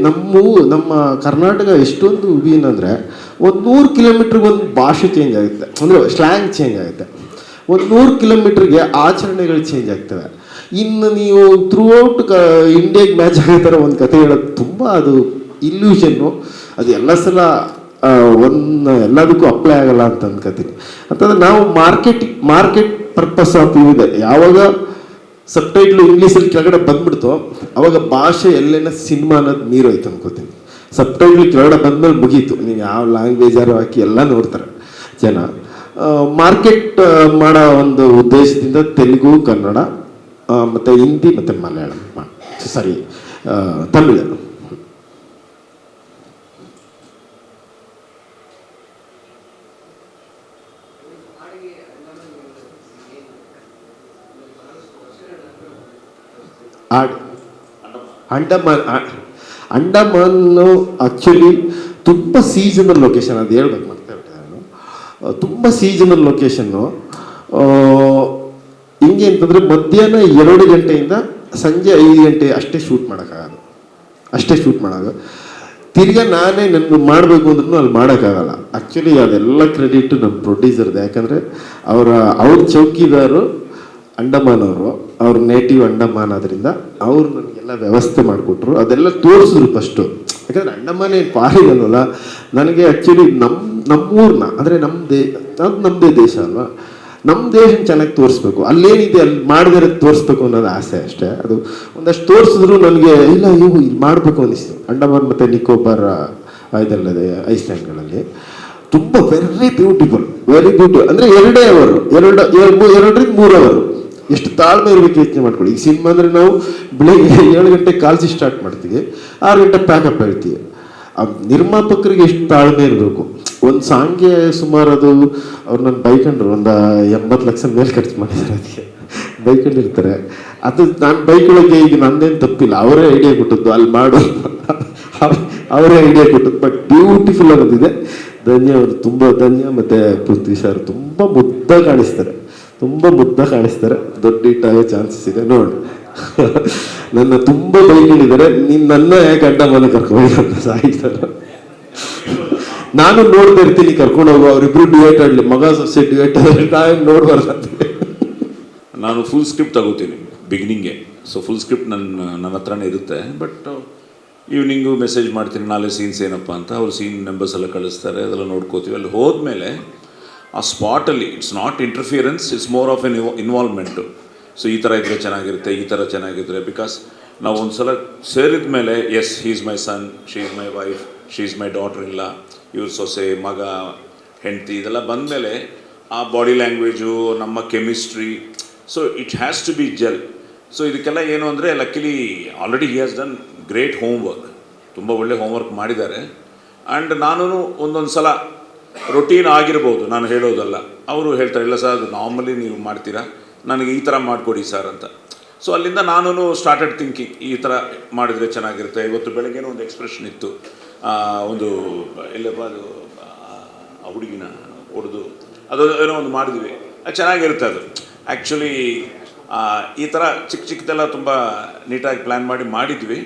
ನಮ್ಮ ಕರ್ನಾಟಕ ಎಷ್ಟೊಂದು ವಿಭಿನ್ನ ಅಂದರೆ, ಒಂದು 100 ಕಿಲೋಮೀಟ್ರಿಗೆ ಒಂದು ಭಾಷೆ ಚೇಂಜ್ ಆಗುತ್ತೆ, ಅಂದರೆ ಸ್ಲ್ಯಾಂಗ್ ಚೇಂಜ್ ಆಗುತ್ತೆ. ಒಂದು 100 ಕಿಲೋಮೀಟ್ರಿಗೆ ಆಚರಣೆಗಳು ಚೇಂಜ್ ಆಗ್ತವೆ. ಇನ್ನು ನೀವು ಥ್ರೂ ಔಟ್ ಇಂಡಿಯಾಗೆ ಮ್ಯಾಚ್ ಆಗೋ ಥರ ಒಂದು ಕತೆ ಹೇಳೋದು ತುಂಬ ಅದು ಇಲ್ಯೂಷನ್ನು. ಅದು ಎಲ್ಲ ಸಲ ಎಲ್ಲದಕ್ಕೂ ಅಪ್ಲೈ ಆಗಲ್ಲ ಅಂತ ಅನ್ಕೋತೀನಿ. ಅಂತಂದ್ರೆ ನಾವು ಮಾರ್ಕೆಟ್ ಪರ್ಪಸ್ ಆಫ್ ಇದೆ. ಯಾವಾಗ ಸಬ್ಟೈಟ್ಲು ಇಂಗ್ಲೀಷಲ್ಲಿ ಕೆಳಗಡೆ ಬಂದ್ಬಿಡ್ತು ಅವಾಗ ಭಾಷೆ ಎಲ್ಲೇನ ಸಿನಿಮಾ ಅನ್ನೋದು ಮೀರೋಯ್ತು ಅನ್ಕೋತೀನಿ. ಸಬ್ಟೈಟ್ಲು ಕೆಳಗಡೆ ಬಂದ್ಮೇಲೆ ಮುಗೀತು. ನೀವು ಯಾವ ಲ್ಯಾಂಗ್ವೇಜಾರು ಹಾಕಿ ಎಲ್ಲ ನೋಡ್ತಾರೆ ಜನ. ಮಾರ್ಕೆಟ್ ಮಾಡೋ ಒಂದು ಉದ್ದೇಶದಿಂದ ತೆಲುಗು, ಕನ್ನಡ ಮತ್ತು ಹಿಂದಿ ಮತ್ತು ಮಲಯಾಳಂ, ತಮಿಳು. ಅಂಡಮಾನು ಆ್ಯಕ್ಚುಲಿ ತುಂಬ ಸೀಸನಲ್ ಲೊಕೇಶನ್. ಅದು ಹೇಳ್ಬೇಕು ಮಾಡ್ತಾ ನಾನು, ತುಂಬ ಸೀಸನಲ್ ಲೊಕೇಶನ್ನು. ಹಿಂಗೆ ಅಂತಂದರೆ ಮಧ್ಯಾಹ್ನ 2 ಗಂಟೆಯಿಂದ ಸಂಜೆ 5 ಗಂಟೆ ಅಷ್ಟೇ ಶೂಟ್ ಮಾಡೋದು. ತಿರ್ಗಾ ನಾನೇ ನನ್ನ ಮಾಡಬೇಕು ಅಂದ್ರೂ ಅಲ್ಲಿ ಮಾಡೋಕ್ಕಾಗಲ್ಲ. ಆ್ಯಕ್ಚುಲಿ ಅದೆಲ್ಲ ಕ್ರೆಡಿಟ್ ನಮ್ಮ ಪ್ರೊಡ್ಯೂಸರ್ದು. ಯಾಕಂದರೆ ಅವ್ರ ಚೌಕಿದಾರು ಅಂಡಮಾನ್ ಅವ್ರ ನೇಟಿವ್ ಅಂಡಮಾನ್ ಆದ್ರಿಂದ ಅವ್ರು ನನಗೆಲ್ಲ ವ್ಯವಸ್ಥೆ ಮಾಡಿಕೊಟ್ರು. ಅದೆಲ್ಲ ತೋರಿಸಿದ್ರು ಫಸ್ಟು. ಯಾಕಂದರೆ ಅಂಡಮಾನ್ ಏನು ಪಾರಿಗಲ್ವಲ್ಲ ನನಗೆ. ಆ್ಯಕ್ಚುಲಿ ನಮ್ಮೂರನ್ನ ಅಂದರೆ ನಮ್ಮದೇ ದೇಶ ಅಲ್ವಾ, ನಮ್ಮ ದೇಶನ ಚೆನ್ನಾಗಿ ತೋರಿಸ್ಬೇಕು, ಅಲ್ಲೇನಿದೆ ಅಲ್ಲಿ ಮಾಡಿದರೆ ತೋರಿಸ್ಬೇಕು ಅನ್ನೋದು ಆಸೆ ಅಷ್ಟೇ. ಅದು ಒಂದಷ್ಟು ತೋರಿಸಿದ್ರು ನನಗೆ ಇಲ್ಲ ಇವು ಇಲ್ಲಿ ಮಾಡಬೇಕು ಅನ್ನಿಸ್ತು. ಅಂಡಮಾನ್ ಮತ್ತು ನಿಕೋಬಾರ್ ಇದಲ್ಲದೆ ಐಸ್ಲ್ಯಾಂಡ್ಗಳಲ್ಲಿ ತುಂಬ ವೆರಿ ಬ್ಯೂಟಿಫುಲ್ ಅಂದರೆ 2 ಅವರು 2ರಿಂದ 3 ಅವರು ಎಷ್ಟು ತಾಳ್ಮೆ ಇರಬೇಕು ಯೋಚನೆ ಮಾಡ್ಕೊಳ್ಳಿ. ಈಗ ಸಿನಿಮಾ ಅಂದರೆ ನಾವು ಬೆಳಗ್ಗೆ 7 ಗಂಟೆಗೆ ಕಾಲ್ಸಿ ಸ್ಟಾರ್ಟ್ ಮಾಡ್ತೀವಿ, 6 ಗಂಟೆ ಪ್ಯಾಕಪ್ ಹೇಳ್ತೀವಿ. ಆ ನಿರ್ಮಾಪಕರಿಗೆ ಎಷ್ಟು ತಾಳ್ಮೆ ಇರಬೇಕು. ಒಂದು ಸಾಂಗ್ಗೆ ಸುಮಾರು ಅದು ಅವ್ರು ನನ್ನ ಬೈಕೊಂಡ್ರು ಒಂದು 80 ಲಕ್ಷ ಮೇಲೆ ಖರ್ಚು ಮಾಡಿದ್ದಾರೆ, ಅದಕ್ಕೆ ಬೈಕೊಂಡಿರ್ತಾರೆ. ಅದು ನಾನು ಬೈಕೊಳ್ಳೋಕ್ಕೆ ಈಗ ನಂದೇನು ತಪ್ಪಿಲ್ಲ, ಅವರೇ ಐಡಿಯಾ ಕೊಟ್ಟದ್ದು ಅಲ್ಲಿ ಮಾಡು ಅವರೇ ಐಡಿಯಾ ಕೊಟ್ಟದ್ದು. But beautiful ಅನ್ನೋದಿದೆ. ಧನ್ಯ ಅವರು ತುಂಬ ಧನ್ಯ. ಮತ್ತು ಪೃಥ್ವಿ ಸರ್ ತುಂಬ ಮುದ್ದಾಗಿ ಕಾಣಿಸ್ತಾರೆ, ದೊಡ್ಡ ಹಿಟ್ಟಾಗೋ ಚಾನ್ಸಸ್ ಇದೆ ನೋಡಿ. ನನ್ನ ತುಂಬ ಬೈಕೊಂಡಿದ್ದಾರೆ, ನೀನು ನನ್ನ ಯಾಕೆ ಅಂಡಮಾನ ಕರ್ಕೊಂಡು ಅಂತ ಸಾಯಿತಾರೆ. ನಾನು ನೋಡ್ತಾ ಇರ್ತೀನಿ ಕರ್ಕೊಂಡು ಹೋಗೋ, ಅವರಿಬ್ರು ಡಿವೇಟ್ ಆಡಲಿ, ಮಗ ಸೊಸೆ ಡಿವೇಟ್ ಆದ್ರೆ ನಾನು ನೋಡ್ಬಾರ್ದು. ನಾನು ಫುಲ್ ಸ್ಕ್ರಿಪ್ಟ್ ತಗೋತೀನಿ ಬಿಗಿನಿಂಗೆ. ಸೊ ಫುಲ್ ಸ್ಕ್ರಿಪ್ಟ್ ನನ್ನ ಹತ್ರನೇ ಇರುತ್ತೆ. ಬಟ್ ಈವ್ನಿಂಗು ಮೆಸೇಜ್ ಮಾಡ್ತೀನಿ, ನಾಳೆ ಸೀನ್ಸ್ ಏನಪ್ಪ ಅಂತ. ಅವ್ರು ಸೀನ್ ನಂಬರ್ಸ್ ಎಲ್ಲ ಕಳಿಸ್ತಾರೆ, ಅದೆಲ್ಲ ನೋಡ್ಕೋತೀವಿ. ಅಲ್ಲಿ ಹೋದ್ಮೇಲೆ ಆ ಸ್ಪಾಟಲ್ಲಿ it's not interference, it's more of an involvement. So ಈ ಥರ ಇದ್ದರೆ ಚೆನ್ನಾಗಿರುತ್ತೆ, ಈ ಥರ ಚೆನ್ನಾಗಿದ್ರೆ, ಬಿಕಾಸ್ ನಾವು ಒಂದು ಸಲ ಸೇರಿದ ಮೇಲೆ as he is my son, she is my wife, she is my daughter ಇಲ್ಲ, ಇವ್ರ ಸೊಸೆ, ಮಗ, ಹೆಂಡತಿ, ಇದೆಲ್ಲ ಬಂದಮೇಲೆ ಆ ಬಾಡಿ ಲ್ಯಾಂಗ್ವೇಜು, ನಮ್ಮ chemistry, so it has to be gel. So ಇದಕ್ಕೆಲ್ಲ ಏನು ಅಂದರೆ luckily already he has done great homework, ತುಂಬ ಒಳ್ಳೆ ಹೋಮ್ವರ್ಕ್ ಮಾಡಿದ್ದಾರೆ. ಆ್ಯಂಡ್ ನಾನು ಒಂದೊಂದು ಸಲ ರೊಟೀನ್ ಆಗಿರ್ಬೋದು, ನಾನು ಹೇಳೋದಲ್ಲ, ಅವರು ಹೇಳ್ತಾರೆ ಇಲ್ಲ ಸರ್ ಅದು ನಾರ್ಮಲಿ ನೀವು ಮಾಡ್ತೀರಾ, ನನಗೆ ಈ ಥರ ಮಾಡಿಕೊಡಿ ಸರ್ ಅಂತ. ಸೊ ಅಲ್ಲಿಂದ ನಾನು ಸ್ಟಾರ್ಟೆಡ್ ಥಿಂಕಿಂಗ್ ಈ ಥರ ಮಾಡಿದರೆ ಚೆನ್ನಾಗಿರುತ್ತೆ. ಇವತ್ತು ಬೆಳಗ್ಗೆನೂ ಒಂದು ಎಕ್ಸ್ಪ್ರೆಷನ್ ಇತ್ತು, ಒಂದು ಎಲ್ಲಪ್ಪ ಅದು ಆ ಹುಡುಗಿನ ಹೊಡೆದು ಅದು ಏನೋ ಒಂದು ಮಾಡಿದ್ವಿ, ಅದು ಚೆನ್ನಾಗಿರುತ್ತೆ. ಅದು ಆ್ಯಕ್ಚುಲಿ ಈ ಥರ ಚಿಕ್ಕದೆಲ್ಲ ತುಂಬ ನೀಟಾಗಿ ಪ್ಲ್ಯಾನ್ ಮಾಡಿದ್ವಿ.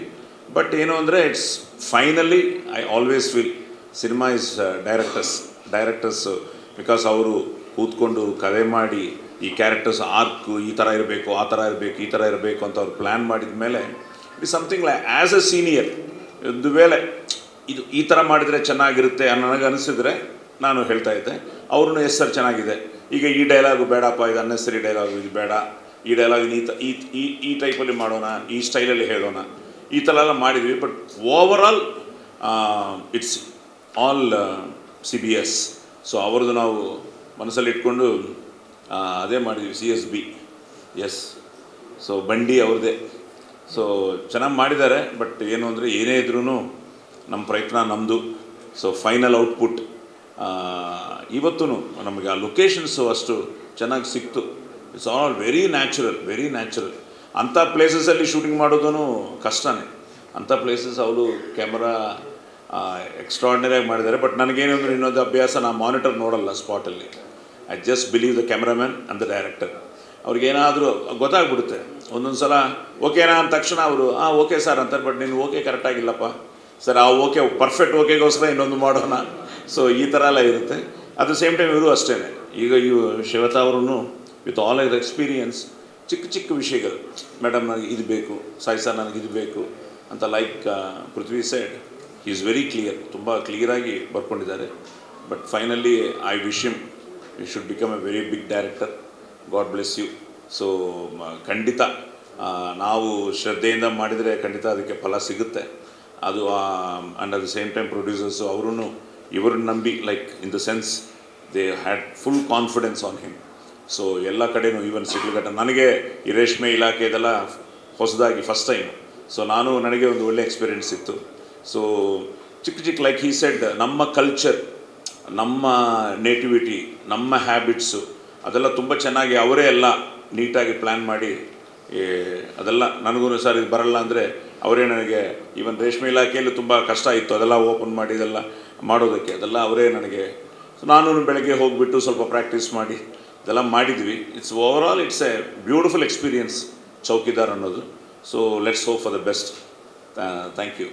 ಬಟ್ ಏನು ಅಂದರೆ it's finally I always feel cinema is directors, because ಅವರು ಕೂತ್ಕೊಂಡು ಕಥೆ ಮಾಡಿ ಈ ಕ್ಯಾರೆಕ್ಟರ್ಸ್ ಆರ್ಕು ಈ ಥರ ಇರಬೇಕು, ಆ ಥರ ಇರಬೇಕು, ಈ ಥರ ಇರಬೇಕು ಅಂತ ಅವ್ರು ಪ್ಲ್ಯಾನ್ ಮಾಡಿದ ಮೇಲೆ it is something like as A senior ಒಂದು ವೇಳೆ ಇದು ಈ ಥರ ಮಾಡಿದರೆ ಚೆನ್ನಾಗಿರುತ್ತೆ ನನಗೆ ಅನಿಸಿದ್ರೆ ನಾನು ಹೇಳ್ತಾ ಇದ್ದೆ. ಅವ್ರೂ ಎಸ್ ಸರ್ ಚೆನ್ನಾಗಿದೆ, ಈಗ ಈ ಡೈಲಾಗು ಬೇಡಪ್ಪ, ಇದು ಅನ್ನೆಸರಿ ಡೈಲಾಗು, ಇದು ಬೇಡ, ಈ ಡೈಲಾಗ್ ಈ ಟೈಪಲ್ಲಿ ಮಾಡೋಣ, ಈ ಸ್ಟೈಲಲ್ಲಿ ಹೇಳೋಣ, ಈ ಥರ ಎಲ್ಲ ಮಾಡಿದ್ವಿ. But overall it's all CBS. So ಅವ್ರದ್ದು ನಾವು ಮನಸ್ಸಲ್ಲಿ ಇಟ್ಕೊಂಡು ಅದೇ ಮಾಡಿದ್ವಿ, CSB. ಎಸ್, ಸೊ ಬಂಡಿ ಅವ್ರದ್ದೇ. ಸೊ ಚೆನ್ನಾಗಿ ಮಾಡಿದ್ದಾರೆ. ಬಟ್ ಏನು ಅಂದರೆ ಏನೇ ಇದ್ರೂ ನಮ್ಮ ಪ್ರಯತ್ನ ನಮ್ಮದು. ಸೊ ಫೈನಲ್ ಔಟ್ಪುಟ್ ಇವತ್ತೂ ನಮಗೆ ಆ ಲೊಕೇಶನ್ಸು ಅಷ್ಟು ಚೆನ್ನಾಗಿ ಸಿಕ್ತು. It's all very natural. ಅಂಥ ಪ್ಲೇಸಸಲ್ಲಿ ಶೂಟಿಂಗ್ ಮಾಡೋದೂ ಕಷ್ಟನೇ. ಅಂಥ ಪ್ಲೇಸಸ್ ಅವರು ಕ್ಯಾಮ್ರಾ ಎಕ್ಸ್ಟ್ರಾರ್ಡಿನರಿಯಾಗಿ ಮಾಡಿದ್ದಾರೆ. ಬಟ್ ನನಗೇನು ಅಂದರೆ ಇನ್ನೊಂದು ಅಭ್ಯಾಸ, ನಾನು ಮಾನಿಟರ್ ನೋಡಲ್ಲ ಸ್ಪಾಟಲ್ಲಿ. I just believe the cameraman and the director. ಅವ್ರಿಗೇನಾದರೂ ಗೊತ್ತಾಗ್ಬಿಡುತ್ತೆ. ಒಂದೊಂದು ಸಲ ಓಕೆನಾ ಅಂದ ತಕ್ಷಣ ಅವರು ಓಕೆ ಸರ್ ಅಂತಾರೆ. ಬಟ್ ನೀನು ಓಕೆ ಕರೆಕ್ಟಾಗಿಲ್ಲಪ್ಪ ಸರ್, ಆ ಓಕೆ ಪರ್ಫೆಕ್ಟ್ ಓಕೆಗೋಸ್ಕರ ಇನ್ನೊಂದು ಮಾಡೋಣ. ಸೊ ಈ ಥರ ಎಲ್ಲ ಇರುತ್ತೆ. ಅಟ್ ದ ಸೇಮ್ ಟೈಮ್ ಇವರು ಅಷ್ಟೇ. ಈಗ ಶ್ವೇತಾ ಅವರು ವಿತ್ ಆಲ್ ಅವರ್ ಎಕ್ಸ್ಪೀರಿಯನ್ಸ್ ಚಿಕ್ಕ ವಿಷಯಗಳು, ಮೇಡಮ್ ನನಗೆ ಇದು ಬೇಕು, ಸಾಯಿ ಸರ್ ನನಗೆ ಇದು ಬೇಕು ಅಂತ, like Prithvi side he is very clear, ತುಂಬ ಕ್ಲಿಯರಾಗಿ ಬರ್ಕೊಂಡಿದ್ದಾರೆ. But finally I wish him you should become a very big director. God bless you. So ಖಂಡಿತ ನಾವು ಶ್ರದ್ಧೆಯಿಂದ ಮಾಡಿದರೆ ಖಂಡಿತ ಅದಕ್ಕೆ ಫಲ ಸಿಗುತ್ತೆ. ಅದು and at the same time producers ಅವರೂ ಇವ್ರನ್ನ ನಂಬಿ, like in the sense they had full confidence on him. So ಎಲ್ಲ ಕಡೆನೂ ಈವನ್ ಸಿಗ್ಲಘಟ್ಟ ನನಗೆ ಈ ರೇಷ್ಮೆ ಇಲಾಖೆ ಇದೆಲ್ಲ ಹೊಸದಾಗಿ ಫಸ್ಟ್ ಟೈಮ್. ಸೊ ನನಗೆ ಒಂದು ಒಳ್ಳೆ ಎಕ್ಸ್ಪೀರಿಯೆನ್ಸ್ ಇತ್ತು. ಸೊ ಚಿಕ್ಕ ಲೈಕ್ ಹೀ ಸೆಡ್, ನಮ್ಮ ಕಲ್ಚರ್, ನಮ್ಮ ನೇಟಿವಿಟಿ, ನಮ್ಮ ಹ್ಯಾಬಿಟ್ಸು ಅದೆಲ್ಲ ತುಂಬ ಚೆನ್ನಾಗಿ ಅವರೇ ಎಲ್ಲ ನೀಟಾಗಿ ಪ್ಲ್ಯಾನ್ ಮಾಡಿ ಅದೆಲ್ಲ ನನಗೂ ಸರ್ ಇದು ಬರಲ್ಲ ಅಂದರೆ ಅವರೇ ನನಗೆ, ಈವನ್ ರೇಷ್ಮೆ ಇಲಾಖೆಯಲ್ಲಿ ತುಂಬ ಕಷ್ಟ ಇತ್ತು ಅದೆಲ್ಲ ಓಪನ್ ಮಾಡಿ ಇದೆಲ್ಲ ಮಾಡೋದಕ್ಕೆ, ಅದೆಲ್ಲ ಅವರೇ ನನಗೆ. ಸೊ ನಾನು ಬೆಳಗ್ಗೆ ಹೋಗಿಬಿಟ್ಟು ಸ್ವಲ್ಪ ಪ್ರಾಕ್ಟೀಸ್ ಮಾಡಿ ಇದೆಲ್ಲ ಮಾಡಿದ್ವಿ. It's overall it's a beautiful experience Chowkidar ಅನ್ನೋದು. So let's hope for the best. Thank you.